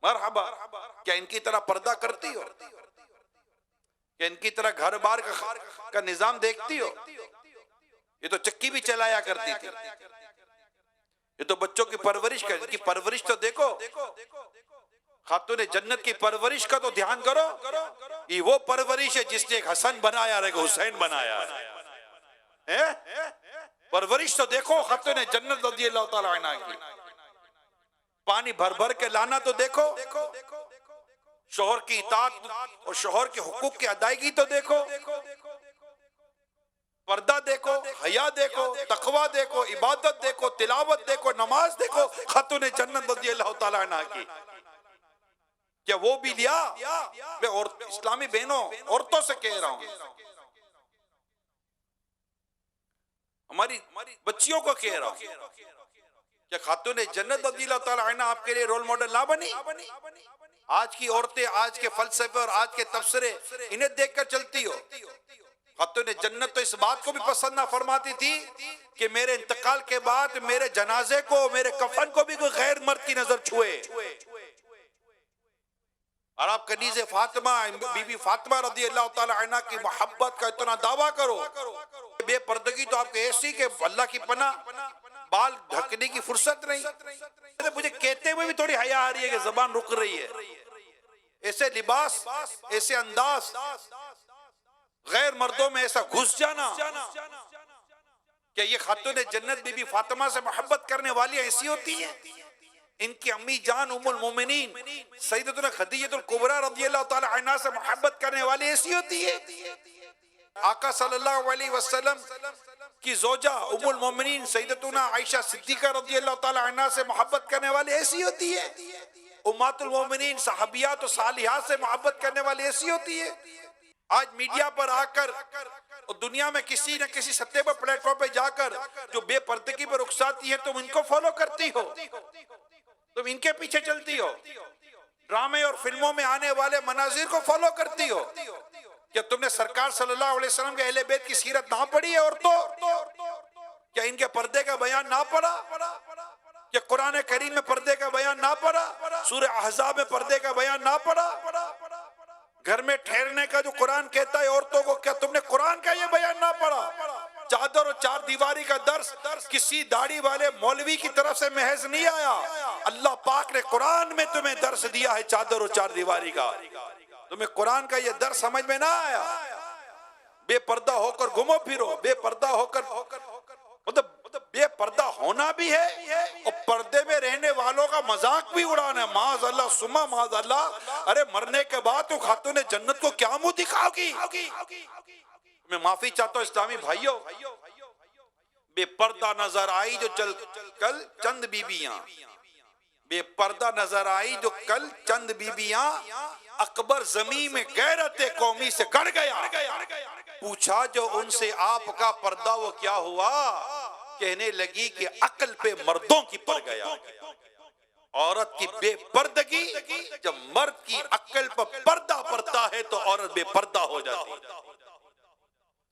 مرحبا. کیا ان کی طرح پردہ کرتی ہو؟ کیا ان کی طرح گھر بار کا نظام دیکھتی ہو؟ یہ تو چکی بھی چلایا کرتی تھی. یہ تو بچوں کی پرورش کر، ان کی پرورش تو دیکھو. خاتون جنت کی پرورش کا تو دھیان کرو. یہ وہ پرورش ہے جس نے ایک حسن بنایا اور ایک حسین بنایا ہے. پرورش تو دیکھو خاتون جنت رضی اللہ تعالی عنہ کی. پانی بھر بھر کے لانا تو دیکھو. شوہر کی اطاعت اور شوہر کے حقوق کی ادائیگی تو دیکھو. پردہ دیکھو، حیا دیکھو، تقوی دیکھو، عبادت دیکھو، تلاوت دیکھو، نماز دیکھو خاتون جنت رضی اللہ تعالی عنہ کی. کیا وہ بھی لیا؟ میں اسلامی بہنوں عورتوں سے کہہ رہا ہوں، ہماری بچیوں کو کہہ رہا ہوں، کیا خاتون جنت رضی اللہ تعالی عنہ آپ کے لیے رول ماڈل نہ بنی؟ آج کی عورتیں آج کے فلسفے اور آج کے تبصرے انہیں دیکھ کر چلتی ہو. خاتون جنت تو اس بات کو بھی پسند نہ فرماتی تھی کہ میرے انتقال کے بعد میرے جنازے کو، میرے کفن کو بھی کوئی غیر مرد کی نظر چھوئے. اور آپ کنیز فاطمہ بی بی فاطمہ رضی اللہ تعالی عنہ کی محبت کا اتنا دعویٰ کرو. بے پردگی تو آپ کے ایسی کہ اللہ کی پناہ بال ڈھکنے کی فرصت نہیں. مجھے کہتے ہوئے بھی تھوڑی حیا آ رہی ہے کہ زبان رک رہی ہے. ایسے لباس، ایسے انداز، غیر مردوں میں ایسا گھس جانا. کیا یہ خاتون جنت بی بی فاطمہ سے محبت کرنے والی ایسی ہوتی ہیں؟ ان کی امی جان ام المومنین سیدتنا خدیجہ الکبریٰ رضی اللہ تعالی عنہ سے محبت کرنے والی ایسی ہوتی ہے؟ آقا صلی اللہ علیہ وسلم کی زوجہ ام المومنین سیدتنا عائشہ صدیقہ رضی اللہ تعالی عنہ سے محبت کرنے والی ایسی ہوتی ہے؟ امہات المومنین صحابیات و صالحات سے محبت کرنے والی ایسی ہوتی ہے؟ آج میڈیا پر آ کر اور دنیا میں کسی نہ کسی سطح پر پلیٹ فارم پہ جا کر جو بے پردگی پر رخصاتی ہے تم ان کو فالو کرتی ہو، تم ان کے پیچھے چلتی ہو. ڈرامے اور فلموں میں آنے والے مناظر کو فالو کرتی ہو. کیا تم نے سرکار صلی اللہ علیہ وسلم کے اہل بیت کی سیرت نہ پڑھی ہے عورتوں؟ کیا ان کے پردے کا بیان نہ پڑھا؟ کیا قرآن کریم میں پردے کا بیان نہ پڑھا؟ سورہ احزاب میں پردے کا بیان نہ پڑھا؟ گھر میں ٹھہرنے کا جو قرآن کہتا ہے عورتوں کو، کیا تم نے قرآن کا یہ بیان نہ پڑھا؟ چادر اور چار دیواری کا درس کسی داڑھی والے مولوی کی طرف سے محض نہیں آیا. اللہ پاک نے قرآن میں تمہیں درس دیا ہے چادر اور چار دیواری کا. تمہیں قرآن کا یہ درس سمجھ میں نہ آیا. بے پردہ ہو کر گھومو پھرو، بے پردہ ہو کر مطلب بے پردہ ہونا بھی ہے اور پردے میں رہنے والوں کا مذاق بھی اڑانا ہے. معاذ اللہ سما معاذ اللہ. ارے مرنے کے بعد تو خاتون جنت کو کیا منہ دکھاؤ گی؟ میں معافی چاہتا ہوں اسلامی بھائیوں، بے پردہ نظر آئی جو کل چند بیبیاں، بے پردہ نظر آئی جو کل چند بیبیاں. اکبر زمین میں غیرت قومی سے گڑ گیا. پوچھا جو ان سے آپ کا پردہ وہ کیا ہوا؟ کہنے لگی کہ عقل پہ مردوں کی پڑ گیا. عورت کی بے پردگی، جب مرد کی عقل پر پردہ پڑتا ہے تو عورت بے پردہ ہو جاتی ہے.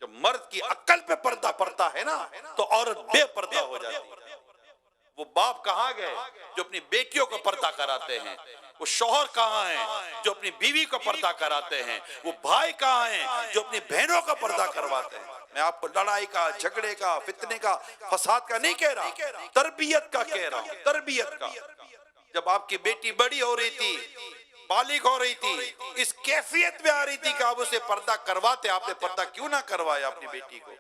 جب مرد کی عقل پہ پردہ پڑتا ہے نا تو عورت بے پردہ ہو جاتی ہے. وہ باپ کہاں گئے جو اپنی بیٹیوں کو پردہ کراتے ہیں؟ وہ شوہر کہاں ہیں جو اپنی بیوی کو پردہ کراتے ہیں؟ وہ بھائی کہاں ہیں جو اپنی بہنوں کو پردہ کرواتے ہیں؟ میں آپ کو لڑائی کا، جھگڑے کا، فتنے کا، فساد کا نہیں کہہ رہا، تربیت کا کہہ رہا ہوں. تربیت کا. جب آپ کی بیٹی بڑی ہو رہی تھی، بالغ ہو رہی تھی، اس کیفیت میں آ رہی تھی کہ آپ اسے پردہ کرواتے، آپ نے پردہ کیوں نہ کروایا اپنی بیٹی کو؟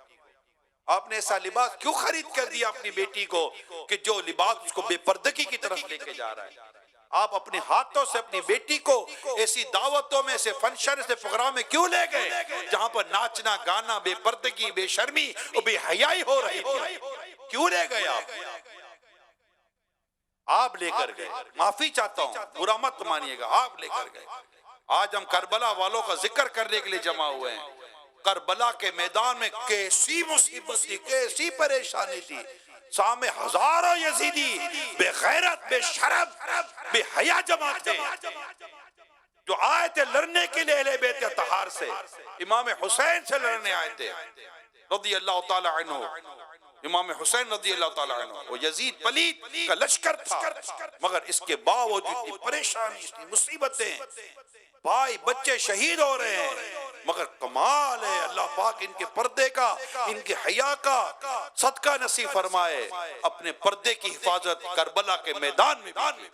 آپ نے ایسا لباس کیوں خرید کر دیا اپنی بیٹی کو کہ جو لباس اس کو بے پردگی کی طرف لے کے جا رہا ہے؟ آپ اپنے ہاتھوں سے اپنی بیٹی کو ایسی دعوتوں میں، ایسے فنکشن، ایسے پروگرام میں کیوں لے گئے جہاں پر ناچنا گانا، بے پردگی، بے شرمی اور بے حیائی ہو رہی تھی؟ کیوں لے گئے آپ لے کر گئے. معافی چاہتا ہوں، برا مت مانیے گا، آپ لے کر گئے. آج ہم کربلا والوں کا ذکر کرنے کے لیے جمع ہوئے ہیں. کربلا کے میدان میں کیسی مصیبت تھی، کیسی پریشانی تھی. سامنے ہزاروں یزیدی بے غیرت، بے شرم، بے حیا جمع تھے جو آئے تھے لڑنے کے لیے اہل بیت اطہار سے. امام حسین سے لڑنے آئے تھے رضی اللہ تعالی عنہ. امام حسین رضی اللہ تعالیٰ عنہ، وہ یزید پلیت کا لشکر تھا، مگر اس کے باوجود اتنی پریشانی، اتنی مصیبتیں، بھائی بچے شہید ہو رہے ہیں، مگر کمال ہے اللہ پاک ان کے پردے کا، ان کے حیا کا صدقہ نصیب فرمائے، اپنے پردے کی حفاظت کربلا کے میدان میں بھی۔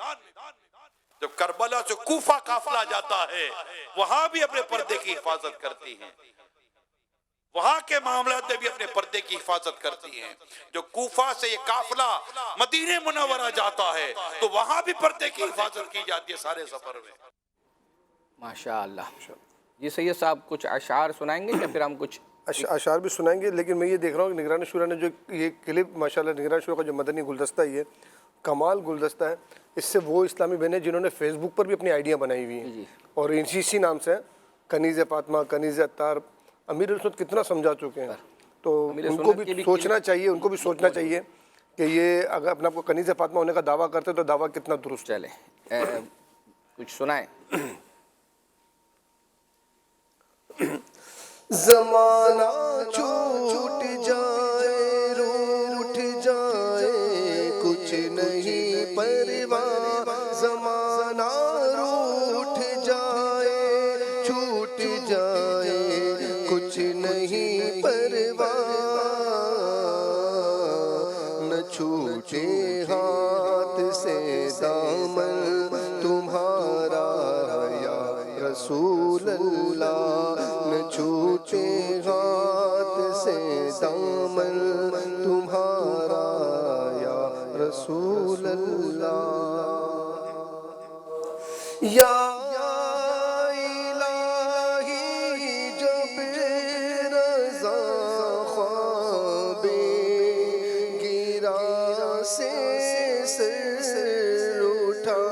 جب کربلا سے کوفہ قافلہ جاتا ہے وہاں بھی اپنے پردے کی حفاظت کرتی ہیں، وہاں کے معاملات میں بھی اپنے پردے کی حفاظت کرتی ہیں۔ جو کوفہ سے یہ قافلہ مدینہ منورہ جاتا ہے تو وہاں بھی پردے کی حفاظت کی جاتی ہے سارے سفر میں۔ ماشاءاللہ۔ جی سید صاحب کچھ اشعار سنائیں گے یا پھر ہم کچھ اشعار بھی سنائیں گے، لیکن میں یہ دیکھ رہا ہوں کہ نگران شورا نے جو یہ کلپ ماشاءاللہ نگران شورا کا جو مدنی گلدستہ یہ کمال گلدستہ ہے، اس سے وہ اسلامی بہنیں جنہوں نے فیس بک پر بھی اپنی آئیڈیاں بنائی ہوئی ہیں اور اسی نام سے کنیز فاطمہ، کنیز اتار، امیر السنت کتنا سمجھا چکے ہیں، تو ان کو بھی سوچنا چاہیے، ان کو بھی سوچنا چاہیے کہ یہ اگر اپنے آپ کو کنیز فاطمہ ہونے کا دعویٰ کرتے تو دعویٰ کتنا درست۔ چلے کچھ سنائیں۔ زمانہ چھوٹ جائے روٹھ جائے کچھ نہیں پرواہ، زمانہ روٹھ جائے چھوٹ جائے کچھ نہیں پرواہ، نہ چھوٹے ہاتھ سے دامن تمہارا یا رسول اللہ، نہ چھوٹے ہاتھ سے دامن تمہارا یا رسول اللہ، یا الہی جب رضا خواب گرا سے سر اٹھا،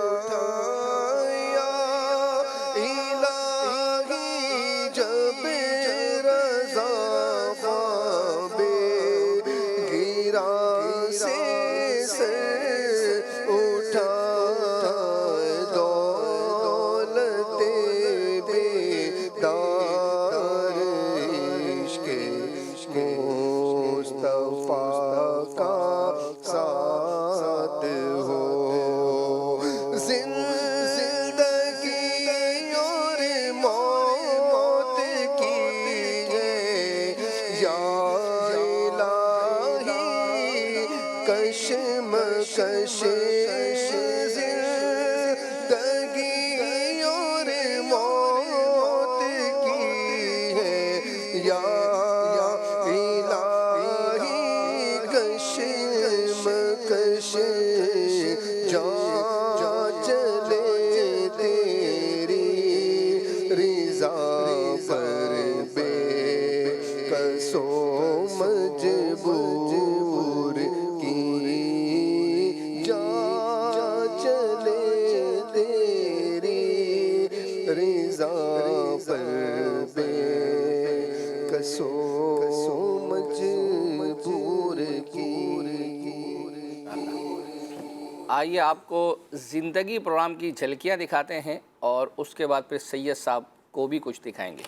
آئیے آپ کو زندگی پروگرام کی جھلکیاں دکھاتے ہیں اور اس کے بعد پھر سید صاحب کو بھی کچھ دکھائیں گے۔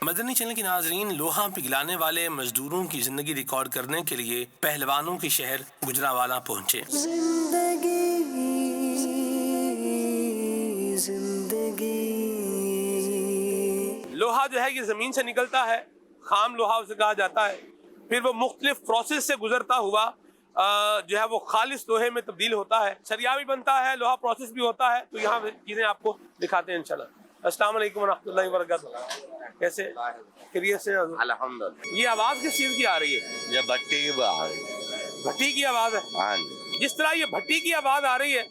مدنی چینل کے ناظرین، لوہا پگھلانے والے مزدوروں کی زندگی ریکارڈ کرنے کے لیے پہلوانوں کے شہر گجرانوالہ پہنچے۔ لوہا جو ہے یہ زمین سے نکلتا ہے، خام لوہا اسے کہا جاتا ہے، پھر وہ مختلف پروسیس سے گزرتا ہوا جو ہے وہ خالص لوہے میں تبدیل ہوتا ہے، سریا بھی بنتا ہے، لوہا پروسیس بھی ہوتا ہے۔ تو یہاں چیزیں آپ کو دکھاتے ہیں انشاءاللہ۔ السلام علیکم ورحمۃ اللہ وبرکاتہ، کیسے خیریت سے؟ الحمدللہ۔ یہ آواز کس چیز کی آ رہی ہے؟ یہ بھٹی کی آواز ہے۔ بھٹی کی آواز ہے؟ ہاں جی۔ جس طرح یہ بھٹی کی آواز آ رہی ہے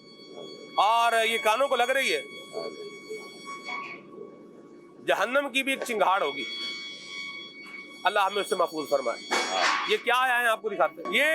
اور یہ کانوں کو لگ رہی ہے، جہنم کی بھی ایک چنگھاڑ ہوگی، اللہ ہمیں اس سے محفوظ فرمائے۔ یہ کیا ہے آپ کو دکھاتے ہیں، یہ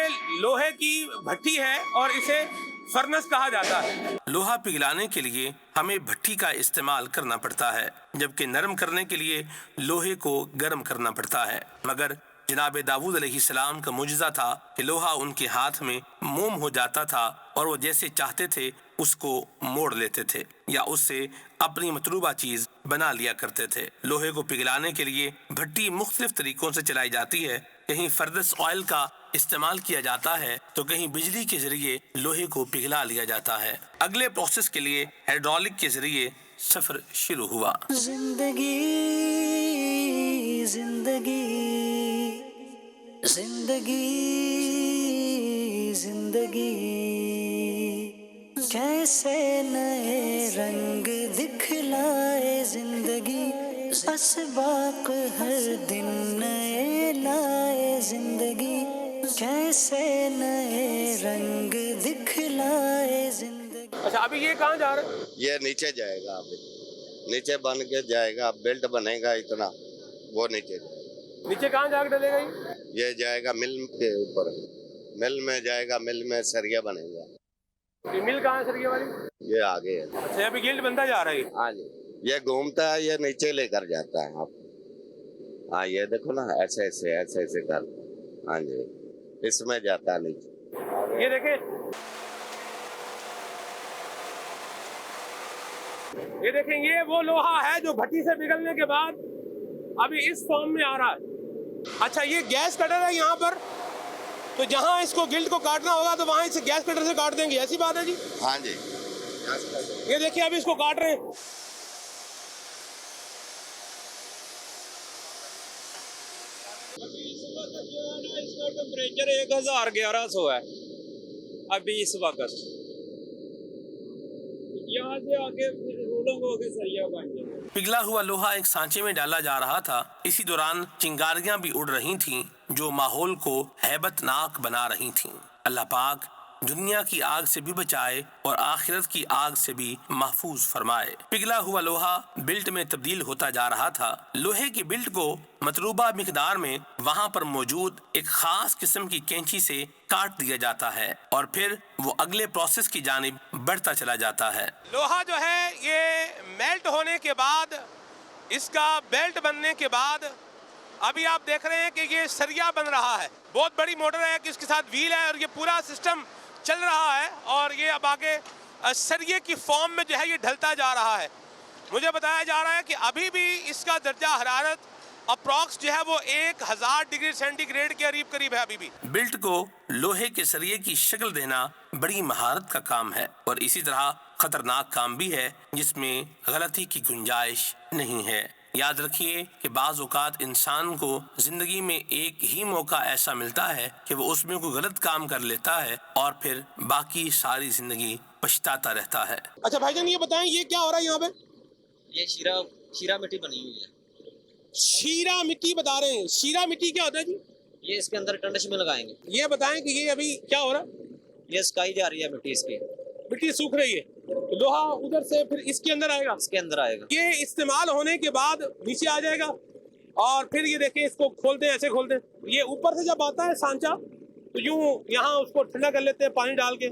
لوہے کی بھٹی ہے اور اسے فرنس کہا جاتا ہے۔ لوہا پگھلانے کے لیے ہمیں بھٹی کا استعمال کرنا پڑتا ہے، جبکہ نرم کرنے کے لیے لوہے کو گرم کرنا پڑتا ہے، مگر جناب داؤد علیہ السلام کا معجزہ تھا کہ لوہا ان کے ہاتھ میں موم ہو جاتا تھا اور وہ جیسے چاہتے تھے اس کو موڑ لیتے تھے یا اس سے اپنی مطلوبہ چیز بنا لیا کرتے تھے۔ لوہے کو پگھلانے کے لیے بھٹی مختلف طریقوں سے چلائی جاتی ہے، کہیں فردس آئل کا استعمال کیا جاتا ہے تو کہیں بجلی کے ذریعے لوہے کو پگھلا لیا جاتا ہے۔ اگلے پروسیس کے لیے ہائیڈرولک کے ذریعے سفر شروع ہوا۔ زندگی زندگی زندگی زندگی کیسے نئے رنگ دکھلائے زندگی، اسباق ہر دن نئے لائے زندگی، کیسے نئے رنگ دکھلائے زندگی۔ اچھا ابھی یہ کہاں جا رہے ہیں؟ یہ نیچے جائے گا، ابھی نیچے بن کے جائے گا، بیلٹ بنے گا اتنا، وہ نیچے جائے گا۔ نیچے کہاں جا کے ڈلے گا یہ جائے گا مل کے اوپر، مل میں جائے گا، مل میں سریا بنے گا۔ یہ مل کہاں ہے سرگے والی؟ یہ آگے ہے۔ اچھا ابھی گلٹ بنتا جا رہا ہے؟ ہاں جی، یہ گھومتا ہے، یہ نیچے لے کر جاتا ہے۔ آپ ہاں یہ دیکھو نا، ایسے ایسے ایسے ایسے کر، ہاں جی اس میں جاتا ہے نیچے۔ یہ دیکھیں، یہ دیکھیں، یہ وہ لوہا ہے جو بھٹی سے پگھلنے کے بعد ابھی اس فارم میں آ رہا ہے۔ اچھا یہ گیس کٹر ہے یہاں پر، تو جہاں اس کو گلٹ کو کاٹنا ہوگا تو وہاں اسے گیس کٹر سے کاٹ دیں گے، ایسی بات ہے جی؟ ہاں جی، یہ دیکھیں ابھی اس کو کاٹ رہے ہیں۔ اس کا ٹمپریچر 1100 ہے ابھی اس وقت۔ یہاں سے آگے رولوں کو آگے سریا بنیں گے۔ پگھلا ہوا لوہا ایک سانچے میں ڈالا جا رہا تھا، اسی دوران چنگاریاں بھی اڑ رہی تھیں جو ماحول کو ہیبت ناک بنا رہی تھیں۔ اللہ پاک دنیا کی آگ سے بھی بچائے اور آخرت کی آگ سے بھی محفوظ فرمائے۔ پگھلا ہوا لوہا بلٹ میں تبدیل ہوتا جا رہا تھا۔ لوہے کی بلٹ کو مطلوبہ مقدار میں وہاں پر موجود ایک خاص قسم کی کینچی سے کاٹ دیا جاتا ہے اور پھر وہ اگلے پروسیس کی جانب بڑھتا چلا جاتا ہے۔ لوہا جو ہے یہ میلٹ ہونے کے بعد، اس کا بیلٹ بننے کے بعد ابھی آپ دیکھ رہے ہیں کہ یہ سریا بن رہا ہے۔ بہت بڑی موٹر ہے کہ اس کے ساتھ ویل ہے اور یہ پورا سسٹم چل رہا ہے اور یہ اب آگے سریے کی فارم میں جو ہے یہ ڈھلتا جا رہا ہے۔ مجھے بتایا جا رہا ہے کہ ابھی بھی اس کا درجہ حرارت اپروکس جو ہے وہ 1000 ڈگری سینٹی گریڈ کے قریب ہے ابھی بھی۔ بلٹ کو لوہے کے سریے کی شکل دینا بڑی مہارت کا کام ہے اور اسی طرح خطرناک کام بھی ہے جس میں غلطی کی گنجائش نہیں ہے۔ یاد رکھیے کہ بعض اوقات انسان کو زندگی میں ایک ہی موقع ایسا ملتا ہے کہ وہ اس میں کوئی غلط کام کر لیتا ہے اور پھر باقی ساری زندگی پچھتاتا رہتا ہے۔ اچھا بھائی جان یہ بتائیں یہ کیا ہو رہا ہے یہاں پہ؟ یہ شیرہ مٹی بنی ہوئی ہے۔ شیرہ مٹی بتا رہے ہیں، شیرہ مٹی کیا ہوتا ہے جی؟ یہ اس کے اندر ٹنڈش میں لگائیں گے۔ یہ بتائیں کہ یہ ابھی کیا ہو رہا ہے؟ یہ سکائی جا رہی ہے مٹی، اس کی مٹی سوکھ رہی ہے، لوہا ادھر سے پھر اس کے اندر آئے گا، اس کے اندر آئے گا، یہ استعمال ہونے کے بعد نیچے آ جائے گا اور پھر یہ دیکھیں اس کو کھولتے ہیں، ایسے کھولتے ہیں، یہ اوپر سے جب آتا ہے سانچا تو یوں یہاں اس کو ٹھنڈا کر لیتے ہیں پانی ڈال کے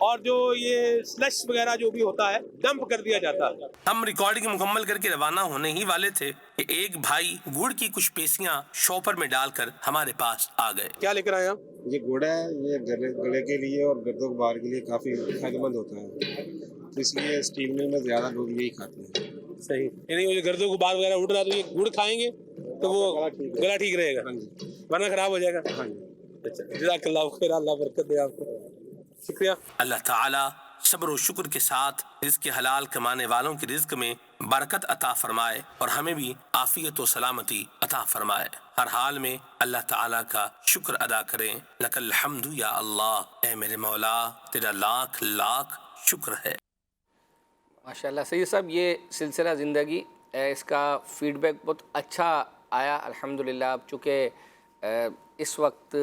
اور جو یہ سلش وغیرہ جو بھی ہوتا ہے ڈمپ کر دیا جاتا ہے۔ ہم ریکارڈنگ مکمل کر کے روانہ ہونے ہی والے تھے کہ ایک بھائی گڑ کی کچھ پیسیاں شاپر میں ڈال کر ہمارے پاس آ گئے۔ کیا لے کر آئے آپ؟ یہ گڑ ہے، یہ گلے کے لیے اور گردوں کے بار کے لیے کافی فائدہ مند ہوتا ہے، اس لیے اسٹیل میں زیادہ لوگ یہی کھاتے ہیں۔ صحیح، یعنی گردوں کو بار وغیرہ اٹھ رہا تو یہ گڑ کھائیں گے تو وہ گلا ٹھیک رہے گا، ورنہ خراب ہو جائے گا۔ اچھا جزاک اللہ خیر، اللہ برکت دے آپ کو، شکریہ۔ اللہ تعالی صبر و شکر کے ساتھ رزق حلال کمانے والوں کی رزق میں برکت عطا فرمائے اور ہمیں بھی عافیت و سلامتی عطا فرمائے۔ ہر حال میں اللہ تعالیٰ کا شکر ادا کریں۔ لک الحمد یا اللہ، اے میرے مولا تیرا لاکھ لاکھ شکر ہے۔ ماشاءاللہ سید صاحب، یہ سلسلہ زندگی اس کا فیڈ بیک بہت اچھا آیا الحمدللہ۔ اب چونکہ اس وقت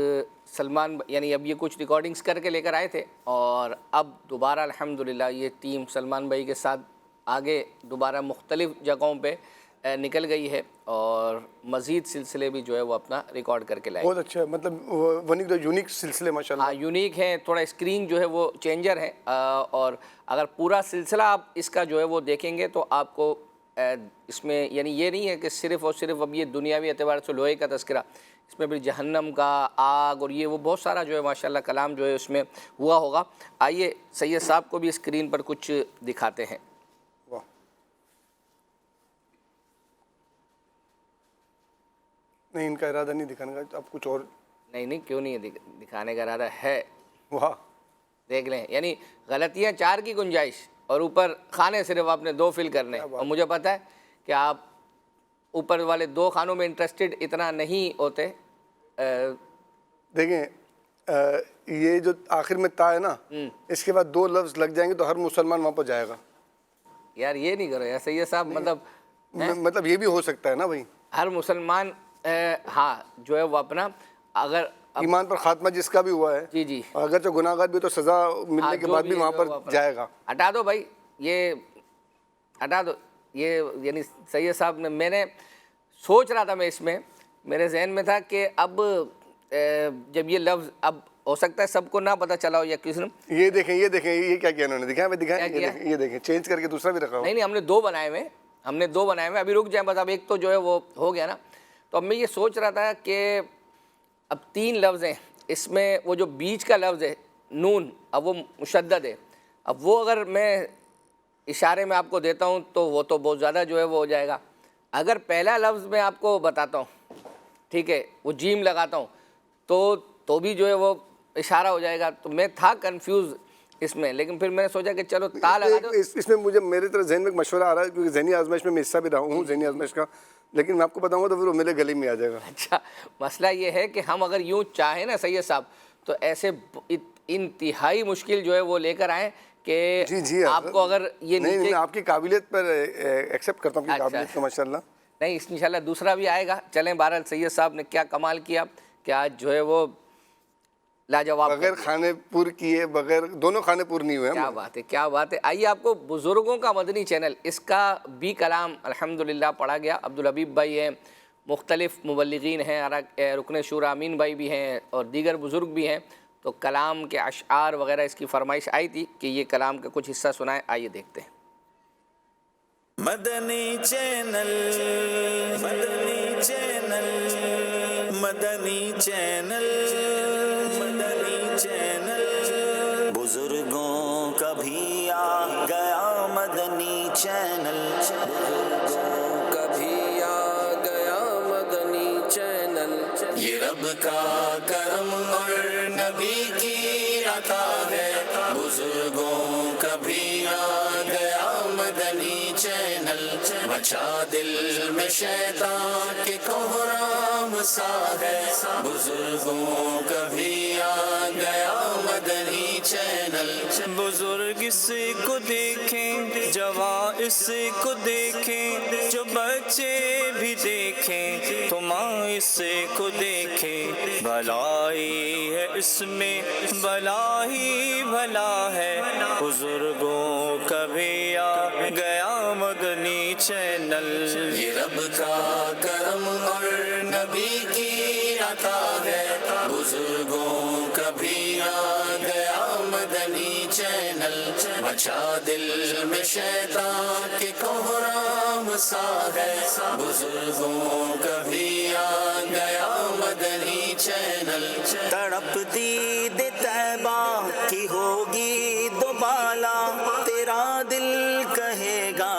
سلمان یعنی اب یہ کچھ ریکارڈنگز کر کے لے کر آئے تھے اور اب دوبارہ الحمدللہ یہ ٹیم سلمان بھائی کے ساتھ آگے دوبارہ مختلف جگہوں پہ نکل گئی ہے اور مزید سلسلے بھی جو ہے وہ اپنا ریکارڈ کر کے لائے۔ بہت اچھا ہے، مطلب ون آف دا یونیک سلسلے ماشاءاللہ۔ ہاں یونیک ہیں، تھوڑا اسکرین جو ہے وہ چینجر ہے اور اگر پورا سلسلہ آپ اس کا جو ہے وہ دیکھیں گے تو آپ کو اس میں یعنی یہ نہیں ہے کہ صرف اور صرف اب یہ دنیاوی اعتبار سے لوہے کا تذکرہ، اس میں پھر جہنم کا، آگ اور یہ وہ بہت سارا جو ہے ماشاءاللہ کلام جو ہے اس میں ہوا ہوگا۔ آئیے سید صاحب کو بھی اسکرین پر کچھ دکھاتے ہیں۔ نہیں ان کا ارادہ نہیں دکھانے کا، اب کچھ اور نہیں کیوں نہیں ہے، دکھانے کا ارادہ ہے۔ واہ دیکھ لیں، یعنی غلطیاں 4 کی گنجائش اور اوپر خانے صرف آپ نے 2 فل کرنے، اور مجھے پتہ ہے کہ آپ اوپر والے 2 خانوں میں انٹرسٹڈ اتنا نہیں ہوتے۔ دیکھیں یہ جو آخر میں تا ہے نا، اس کے بعد 2 لفظ لگ جائیں گے تو ہر مسلمان وہاں پر جائے گا۔ یار یہ نہیں کرو یار سید صاحب، مطلب یہ بھی ہو سکتا ہے نا بھائی، ہر مسلمان ہاں جو ہے وہ اپنا اگر ایمان پر خاتمہ جس کا بھی ہوا ہے، جی جی، اگرچہ گناہ گار بھی تو سزا ملنے کے بعد بھی وہاں پر جائے گا۔ ہٹا دو بھائی، یہ ہٹا دو یہ، یعنی سید صاحب نے، میں نے سوچ رہا تھا، میں اس میں میرے ذہن میں تھا کہ اب جب یہ لفظ اب ہو سکتا ہے سب کو نہ پتہ چلا ہو یا کسی نے، یہ دیکھیں یہ کیا کیا انہوں نے دکھایا، یہ دیکھیں چینج کر کے دوسرا بھی رکھا ہو۔ نہیں ہم نے 2 بنائے ہوئے، ابھی رک جائیں بس، اب ایک تو جو ہے وہ ہو گیا نا۔ تو اب میں یہ سوچ رہا تھا کہ اب 3 لفظ ہیں، اس میں وہ جو بیچ کا لفظ ہے نون، اب وہ مشدد ہے، اب وہ اگر میں اشارے میں آپ کو دیتا ہوں تو وہ تو بہت زیادہ جو ہے وہ ہو جائے گا۔ اگر پہلا لفظ میں آپ کو بتاتا ہوں، ٹھیک ہے، وہ جیم لگاتا ہوں تو بھی جو ہے وہ اشارہ ہو جائے گا۔ تو میں تھا کنفیوز اس میں، لیکن پھر میں نے سوچا کہ چلو تا لگا دو۔ اس میں مجھے میرے طرف ذہن میں ایک مشورہ آ رہا ہے، کیونکہ ذہنی آزمائش میں حصہ بھی رہا ہوں، ذہنی آزمائش کا، لیکن میں آپ کو بتاؤں گا تو پھر وہ میرے گلے میں آ جائے گا۔ اچھا، مسئلہ یہ ہے کہ ہم اگر یوں چاہیں نا سید صاحب، تو ایسے انتہائی مشکل جو ہے وہ لے کر آئیں کہ آپ کو اگر یہ نہیں، میں آپ کی قابلیت پر ایکسیپٹ کرتا ہوں کہ قابلیت کا ماشاءاللہ، نہیں انشاءاللہ دوسرا بھی آئے گا۔ چلیں بہرحال سید صاحب نے کیا کمال کیا کہ آج جو ہے وہ لاجواب، بغیر کھانے پور کیے، بغیر دونوں کھانے پور نہیں ہوئے۔ کیا بات ہے، کیا بات ہے۔ آئیے آپ کو بزرگوں کا مدنی چینل، اس کا بھی کلام الحمدللہ پڑھا گیا۔ عبدالحبیب بھائی ہیں، مختلف مبلغین ہیں، رکن شورا امین بھائی بھی ہیں اور دیگر بزرگ بھی ہیں، تو کلام کے اشعار وغیرہ اس کی فرمائش آئی تھی کہ یہ کلام کا کچھ حصہ سنائیں، آئیے دیکھتے ہیں۔ مدنی چینل، مدنی چینل، مدنی چینل، مدنی چینل، بزرگوں کا بھی آ گیا مدنی چینل، بزرگوں کا بھی آ گیا مدنی چینل، یہ رب کا کرم اور نبی کی عطا ہے، بزرگوں کا بھی آ گیا مدنی چینل، بچا دل میں شیطان کے کوہرام سا ہے، بزرگوں کا بھی آ گیا مدنی چینل، بزرگ اس کو دیکھیں، جوان اس کو دیکھیں، جو بچے بھی دیکھیں تو ماں اس کو دیکھیں، بھلائی ہے اس میں بھلا ہی بھلا ہے، بزرگوں کا بھی آ گیا مدنی چینل، یہ رب کا کرم اور نبی کی عطا ہے، بزرگوں کا بھی آ گیا مدنی چینل، بچا دل میں شیطان کے کوہرام سا ہے، بزرگوں کا بھی آ گیا مدنی چینل، تڑپتی دے طیبہ کی ہوگی دوبالا، تیرا دل کہے گا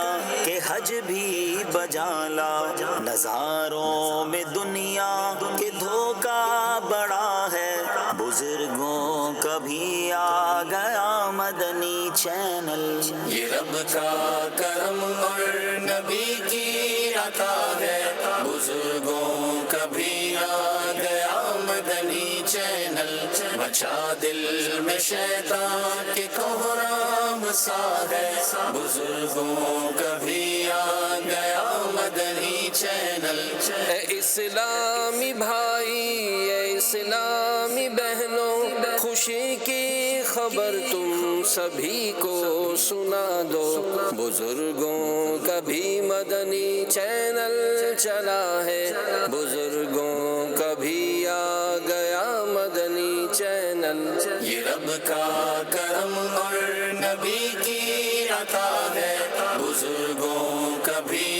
کہ حج بھی بجا لا، نظاروں میں دنیا کے دھوکہ بڑا ہے، بزرگوں کا بھی آ گیا مدنی چینل، یہ رب کا کرم اور نبی کی عطا ہے، بزرگوں کا بھی آ گیا مدنی چینل، بچا دل میں شیطان کے کوہرام سا ہے، بزرگوں کا بھی آ گیا مدنی چینل، اے اسلامی بھائی، اے اسلامی بہنوں، خوشی کی خبر تم سبھی کو سنا دو، بزرگوں کا بھی مدنی چینل چلا ہے، بزرگوں کا بھی آ گیا مدنی چینل، یہ رب کا کرم اور نبی کی عطا ہے، بزرگوں کا بھی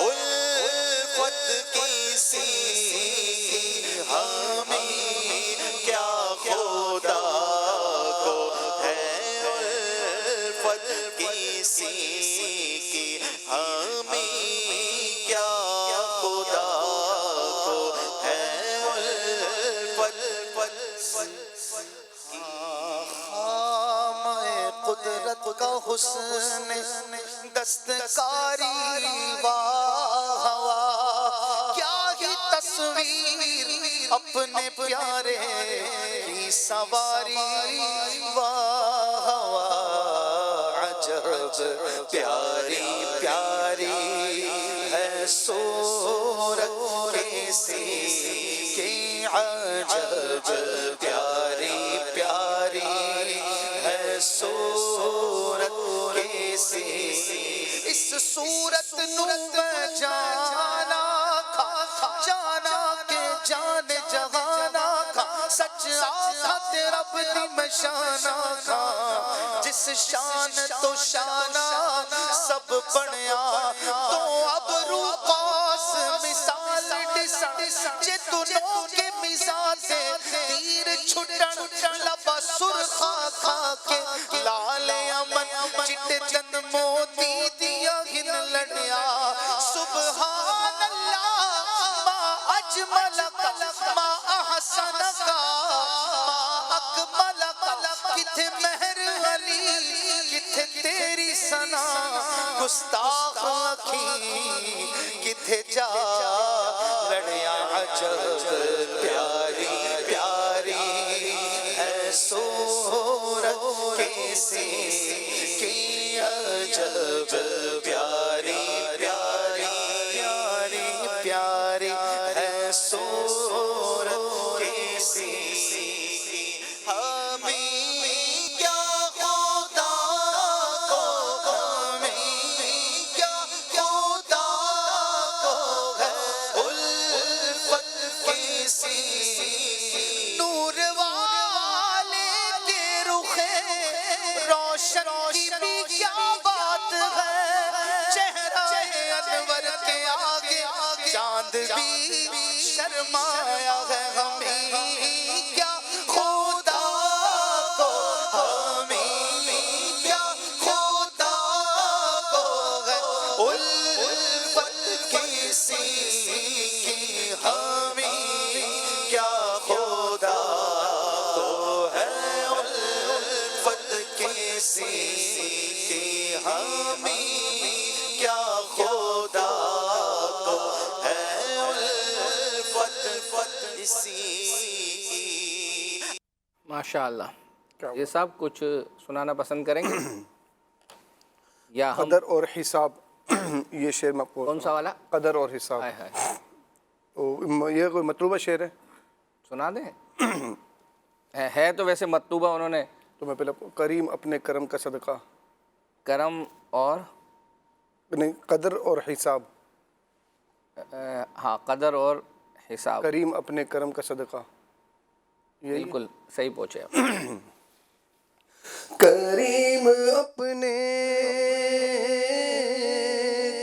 الفت کسی حامی کیا خدا کو ہے الفت کسی کی حامی کیا خدا کو ہے الفت قدرت کا حسن دستکاری واہ واہ کیا ہی تصویر اپنے پیارے کی سواری واہ واہ عجب پیاری پیاری ہے صورت کیسی کی عجب پیاری پیاری ہے صورت کیسی اس صورت نو میں جانا تھا جانا کہ جان جہانا تھا سچ آتھا تیرا بدی میں شانہ تھا جس شان تو شانہ سب بڑھیا تو اب روپاس مثال ڈسا جے دنوں کے مزاج تیر چھٹن لبا سرخا کھا کے لال امن چٹ چند موتی دیا ہن لڑیا سبحان اللہ ما اجمل ما احسن کا ما اکمل کتھے مہر علی کتھے تیری ثنا گستاخ آنکھی کتھے جا لڑیا عجب پیاری پیاری ہے صورت کیسی کی عجب پیاری پیاری پیاری پیاری ہے صورت کیسی ہمیں کیا خدا کو ہمیں کیا خدا کو ہے الفت کیسی نور والے کے رخ روشن کی بھی کیا بات ہے چہرہ انور کے آگے چاند بھی شرمایا ہے ہمیں کیا خدا کو ہمیں کیا خدا کو ہے الفت کیسی کی ہمیں کیا خدا کو ہے الفت کیسی کی ہمیں کیا خدا کو ہے الفت کیسی ماشاء اللہ. یہ صاحب کچھ سنانا پسند کریں گے یا ہم قدر اور حساب یہ شعر میں کون سا والا؟ قدر اور حساب. ہائے ہائے یہ کوئی مطلوبہ شعر ہے؟ سنا دیں. ہے تو ویسے مطلوبہ انہوں نے. تو میں پہلے کریم اپنے کرم کا صدقہ. کرم اور نہیں قدر اور حساب. ہاں قدر اور حساب. کریم اپنے کرم کا صدقہ. بالکل صحیح پہنچے آپ. کریم اپنے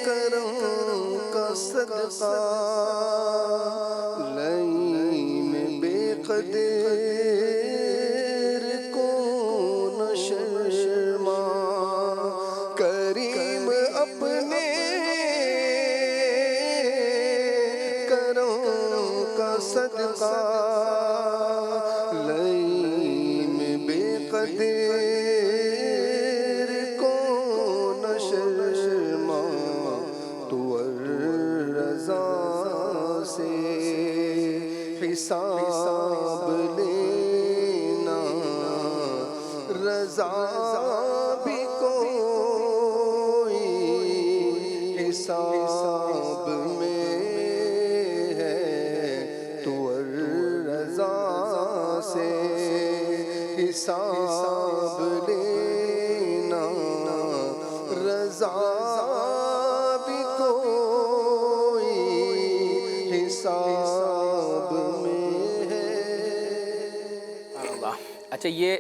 کرم کا صدقہ لئیم بے قدر کو نہ شرما. کریم اپنے کرم کا صدقہ لئیم بے قدر کو نہ شرما. تو الرضا سے حساب لینا رضا بھی کوئی حساب میں ہے. تو الرضا سے حساب لینا رضا بھی کوئی حساب میں ہے. اچھا یہ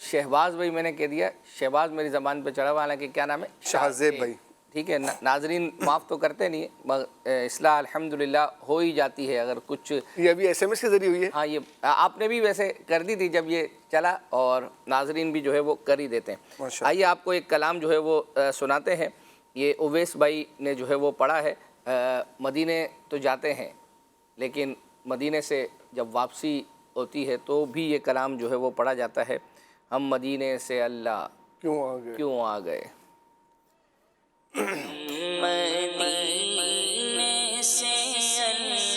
شہباز بھائی میں نے کہہ دیا. شہباز میری زبان پہ چڑھا ہوا، حالانکہ کیا نام ہے؟ شاہ زیب بھائی. ٹھیک ہے ناظرین معاف تو کرتے نہیں مگر اصلاح الحمدللہ ہو ہی جاتی ہے اگر کچھ. یہ ابھی ایس ایم ایس کے ذریعے ہوئی ہے؟ ہاں یہ آپ نے بھی ویسے کر دی تھی جب یہ چلا اور ناظرین بھی جو ہے وہ کر ہی دیتے ہیں. آئیے آپ کو ایک کلام جو ہے وہ سناتے ہیں. یہ اویس بھائی نے جو ہے وہ پڑھا ہے. مدینے تو جاتے ہیں لیکن مدینے سے جب واپسی ہوتی ہے تو بھی یہ کلام جو ہے وہ پڑھا جاتا ہے. ہم مدینے سے اللہ کیوں آ گئے. مدینے سے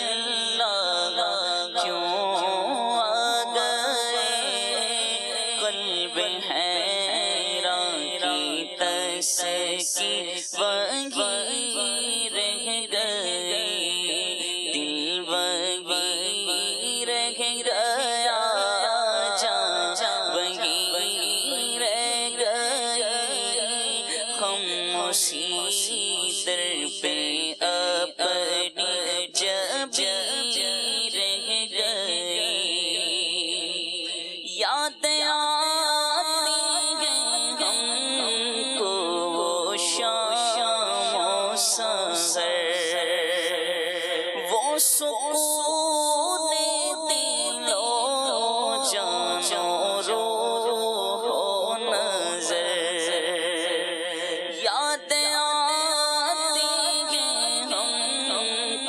اللہ کیوں آ گئے قلب حیران کی تسکی وہی رہ گئی دل وہی رہ گیا جان وہی رہ گئی ہم اسی در پہ اپنی جب رہ گئے یاد آتی ہے ہم کو وہ شام و سحر وہ سکون دل و جان و روح و نظر یاد آتی ہے ہم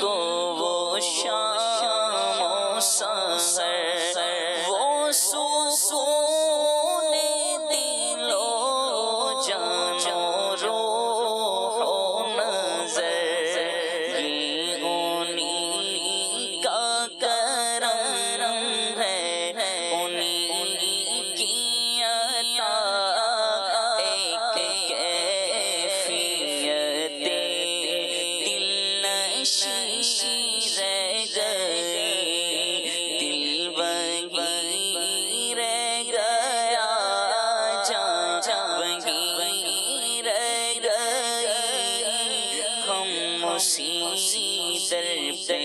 کو وہ شام و سحر وہ سکون دل و جان و روح و نظر یہ انہیں کا کرم ہے انہیں کی عطا ایک کیفیت دل نشین رہ گئی دل وہی رہ گیا جان وہی رہ گئی ہم اسی در پہ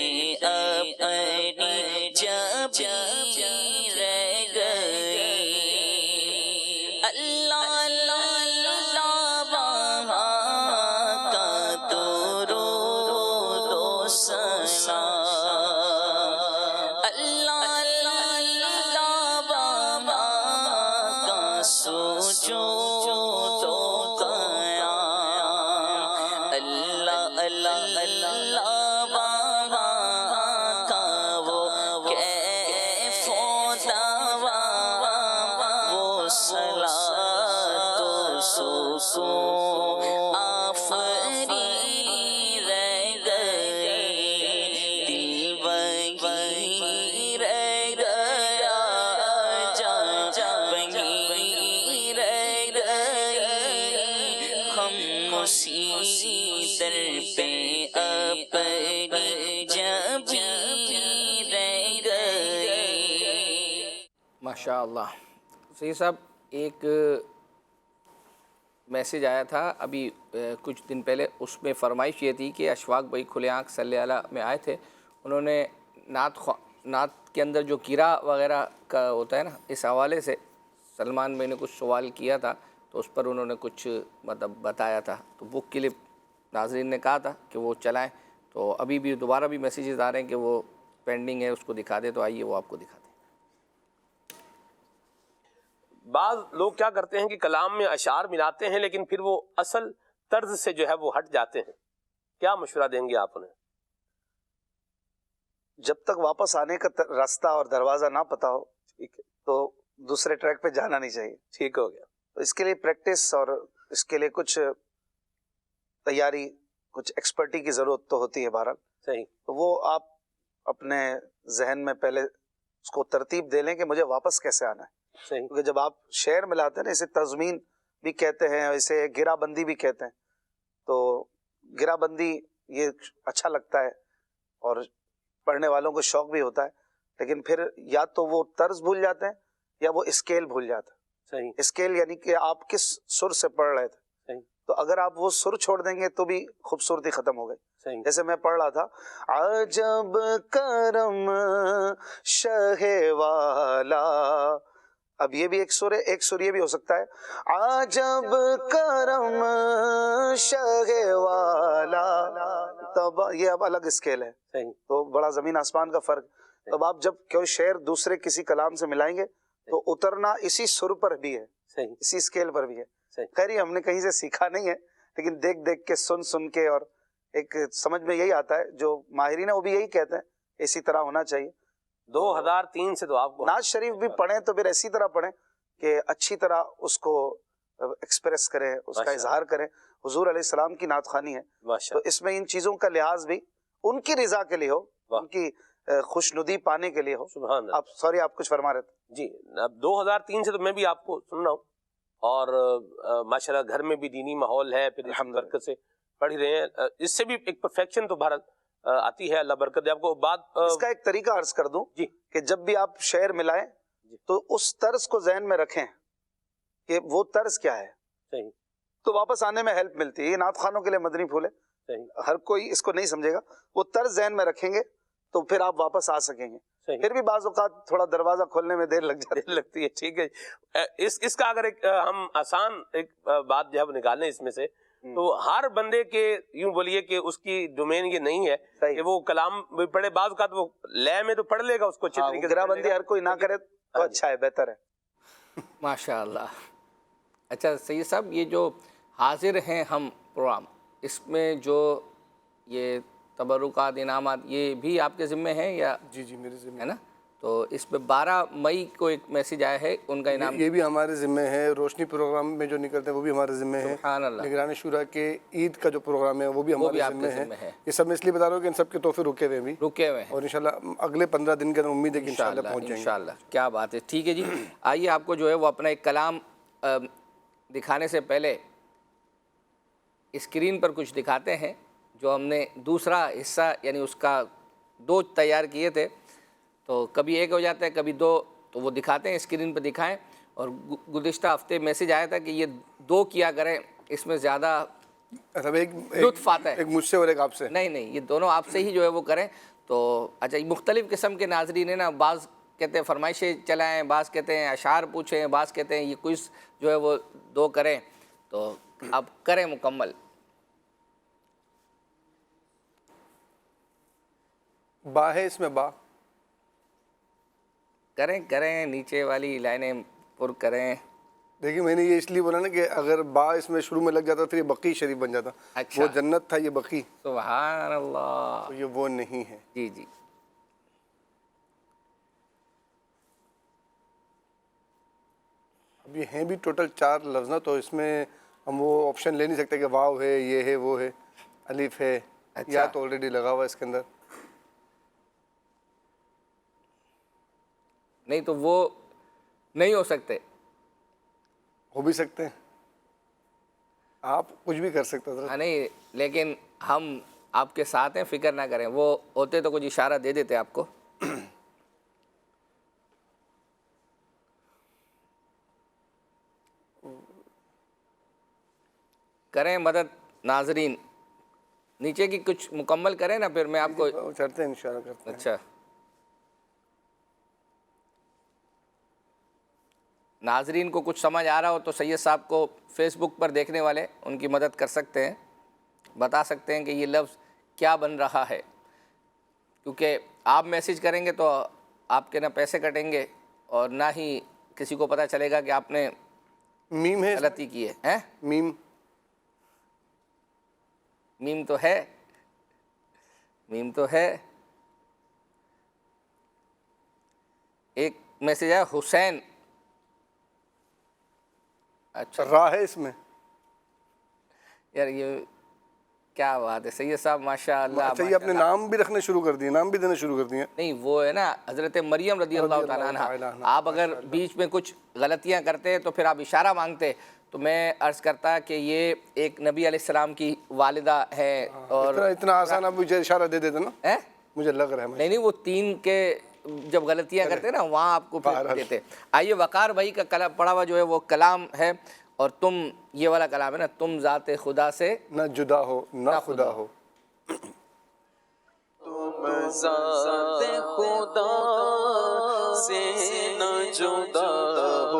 اپنی جب رہ گئے اللہ اللہ وہاں کا درود و سلام اللہ اللہ وہاں کا سجود و قیام اللہ اللہ وہاں کا وہ کیف و دوا وہ صلاۃ و سکون آفری رہ گئی دل وہی رہ گیا جان وہی رہ گئی ہم اسی در پہ اپنی جب رہ گئے. ماشاء اللہ. سید صاحب ایک میسیج آیا تھا ابھی کچھ دن پہلے اس میں فرمائش یہ تھی کہ اشفاق بھائی کھلے آنکھ صلی اللہ میں آئے تھے. انہوں نے نعت کے اندر جو قرا وغیرہ کا ہوتا ہے نا اس حوالے سے سلمان بھائی نے کچھ سوال کیا تھا تو اس پر انہوں نے کچھ مطلب بتایا تھا تو بک کلپ ناظرین نے کہا تھا کہ وہ چلائیں تو ابھی بھی دوبارہ بھی میسیجز آ رہے ہیں کہ وہ پینڈنگ ہے اس کو دکھا دے تو آئیے وہ آپ کو دکھا دیں. بعض لوگ کیا کرتے ہیں کہ کلام میں اشعار ملاتے ہیں لیکن پھر وہ اصل طرز سے جو ہے وہ ہٹ جاتے ہیں. کیا مشورہ دیں گے آپ انہیں؟ جب تک واپس آنے کا راستہ اور دروازہ نہ پتا ہو تو دوسرے ٹریک پہ جانا نہیں چاہیے. ٹھیک ہو گیا. تو اس کے لیے پریکٹس اور اس کے لیے کچھ تیاری کچھ ایکسپرٹی کی ضرورت تو ہوتی ہے بہرحال. صحیح. تو وہ آپ اپنے ذہن میں پہلے اس کو ترتیب دے لیں کہ مجھے واپس کیسے آنا ہے. صحیح. کیونکہ جب آپ شعر ملاتے ہیں نا اسے تضمین بھی کہتے ہیں اسے گرا بندی بھی کہتے ہیں. تو گرا بندی یہ اچھا لگتا ہے اور پڑھنے والوں کو شوق بھی ہوتا ہے لیکن پھر یا تو وہ طرز بھول جاتے ہیں یا وہ اسکیل بھول جاتے ہیں. صحیح. اسکیل یعنی کہ آپ کس سر سے پڑھ رہے تھے. صحیح. تو اگر آپ وہ سر چھوڑ دیں گے تو بھی خوبصورتی ختم ہو گئی. صحیح. جیسے میں پڑھ رہا تھا عجب کرم شہ والا اب یہ بھی ایک سر ہے، ایک سر یہ بھی ہو سکتا ہے عجب کرم شہ والا، تب یہ اب الگ اسکیل ہے، تو بڑا زمین آسمان کا فرق. اب آپ جب کوئی شعر دوسرے کسی کلام سے ملائیں گے تو اترنا اسی سر پر بھی ہے، اسی اسکیل پر بھی ہے. خیر یہ ہم نے کہیں سے سیکھا نہیں ہے، لیکن دیکھ دیکھ کے سن کے اور ایک سمجھ میں یہی آتا ہے. جو ماہرین ہیں وہ بھی یہی کہتے ہیں اسی طرح ہونا چاہیے. 2003 سے تو آپ کو نعت شریف بھی پڑھیں تو پھر ایسی طرح پڑھیں کہ اچھی طرح اس کو ایکسپریس کریں، اس کا اظہار کریں. حضور علیہ السلام کی نعت خوانی ہے تو اس میں ان چیزوں کا لحاظ بھی ان کی رضا کے لیے ہو، ان کی خوش ندی پانے کے لیے ہو. سبحان اللہ. آپ سوری آپ کچھ فرما رہے تھے. جی، اب 2003 سے تو میں بھی آپ کو سن رہا ہوں، اور ماشاءاللہ گھر میں بھی دینی ماحول ہے، پھر اس برکت سے پڑھ رہے ہیں. اس سے بھی ایک پرفیکشن تو بھارت آتی ہے، اللہ برکت دے آپ کو. بات اس کا ایک طریقہ عرض کر دوں کہ جب بھی آپ شعر ملائیں تو اس طرز کو ذہن میں رکھیں کہ وہ طرز کیا ہے، تو واپس آنے میں ہیلپ ملتی ہے. یہ نعت خوانوں کے لیے مدنی پھول ہے، ہر کوئی اس کو نہیں سمجھے گا. وہ طرز ذہن میں رکھیں گے تو پھر آپ واپس آ سکیں گے. پھر بھی بعض اوقات تھوڑا دروازہ کھولنے میں دیر لگتی ہے. ٹھیک ہے، اس کا اگر ایک ہم آسان ایک بات جو ہے نکالیں اس میں سے، تو ہر بندے کے یوں بولیے کہ اس کی ڈومین یہ نہیں ہے کہ وہ کلام پڑھے. بعض اوقات وہ لے میں تو پڑھ لے گا اس کو اچھی طریقے سے، گرا بندی ہر کوئی نہ کرے تو اچھا ہے، بہتر ہے. ماشاء اللہ. اچھا سید صاحب، یہ جو حاضر ہیں ہم پروگرام، اس میں جو یہ تبرکات انعامات یہ بھی آپ کے ذمہ ہیں یا؟ جی میرے ذمہ ہے نا. تو اس پہ 12 مئی کو ایک میسیج آیا ہے ان کا انعام، یہ بھی ہمارے ذمہ ہے. روشنی پروگرام میں جو نکلتے ہیں وہ بھی ہمارے ذمہ ہے. سبحان اللہ. نگران شورا کے عید کا جو پروگرام ہے وہ بھی ہمارے ذمہ ہے. یہ سب میں اس لیے بتا رہا ہوں کہ ان سب کے تحفے رکے ہوئے ہیں اور انشاءاللہ اگلے 15 دن کے اندر امید ہے کہ انشاءاللہ پہنچ جائیں گے. انشاءاللہ. کیا بات ہے. ٹھیک ہے جی، آئیے آپ کو جو ہے وہ اپنا ایک کلام دکھانے سے پہلے اسکرین پر کچھ دکھاتے ہیں. جو ہم نے دوسرا حصہ یعنی اس کا 2 تیار کیے تھے، تو کبھی ایک ہو جاتا ہے کبھی 2، تو وہ دکھاتے ہیں، اسکرین پہ دکھائیں. اور گزشتہ ہفتے میسیج آیا تھا کہ یہ 2 کیا کریں، اس میں زیادہ لطف آتا ہے. ایک مجھ سے اور ایک آپ سے. نہیں یہ دونوں آپ سے ہی جو ہے وہ کریں. تو اچھا، مختلف قسم کے ناظرین ہیں نا، بعض کہتے ہیں فرمائشیں چلائیں، بعض کہتے ہیں اشعار پوچھیں، بعض کہتے ہیں یہ کوئز جو ہے وہ 2 کریں. تو آپ کریں مکمل. با ہے اس میں، با کریں نیچے والی لائنیں پر کریں. دیکھیے میں نے یہ اس لیے بولا نا کہ اگر با اس میں شروع میں لگ جاتا پھر یہ بقی شریف بن جاتا. وہ جنت تھا، یہ بقی. سبحان اللہ. تو یہ وہ نہیں ہے. جی. اب یہ ہیں بھی ٹوٹل 4 لفظ نا، تو اس میں ہم وہ آپشن لے نہیں سکتے کہ واو ہے، یہ ہے، وہ ہے، الف ہے. یا تو آلریڈی لگا ہوا ہے اس کے اندر. نہیں تو وہ نہیں ہو سکتے. ہو بھی سکتے ہیں، آپ کچھ بھی کر سکتے ہیں. نہیں، لیکن ہم آپ کے ساتھ ہیں، فکر نہ کریں. وہ ہوتے تو کچھ اشارہ دے دیتے آپ کو. کریں مدد ناظرین. نیچے کی کچھ مکمل کریں نا، پھر میں آپ کو چڑھتے ہیں انشاءاللہ کرتے ہیں. اچھا، ناظرین کو کچھ سمجھ آ رہا ہو تو سید صاحب کو فیس بک پر دیکھنے والے ان کی مدد کر سکتے ہیں، بتا سکتے ہیں کہ یہ لفظ کیا بن رہا ہے. کیونکہ آپ میسیج کریں گے تو آپ کے نہ پیسے کٹیں گے اور نہ ہی کسی کو پتہ چلے گا کہ آپ نے میم ہے، غلطی کی ہے. میم تو ہے، میم تو ہے. ایک میسیج ہے حسین. اچھا، راہ ہے اس میں. یار یہ کیا بات ہے سید صاحب، ماشاء اللہ. اچھا، یہ اپنے نام بھی رکھنے شروع کر دیے، نام بھی دینے شروع کر دیے. نہیں، وہ ہے نا حضرت مریم رضی اللہ تعالیٰ عنہ. آپ اگر بیچ میں کچھ غلطیاں کرتے تو پھر آپ اشارہ مانگتے، تو میں عرض کرتا کہ یہ ایک نبی علیہ السلام کی والدہ ہے. اور اتنا آسان آپ مجھے اشارہ دے دیتے نا، مجھے لگ رہا ہے. نہیں وہ 3 کے جب غلطیاں کرتے نا وہاں آپ کو پھر دیتے. آئیے وقار بھائی کا کلام پڑھا ہوا جو ہے وہ کلام ہے، اور تم یہ والا کلام ہے نا، تم ذات خدا سے نہ جدا ہو نہ خدا ہو. تم ذات خدا سے نہ جدا ہو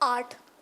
8।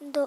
2।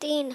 3।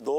2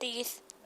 30।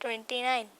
29।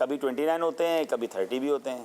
کبھی 29 ہوتے ہیں, کبھی 30 بھی ہوتے ہیں.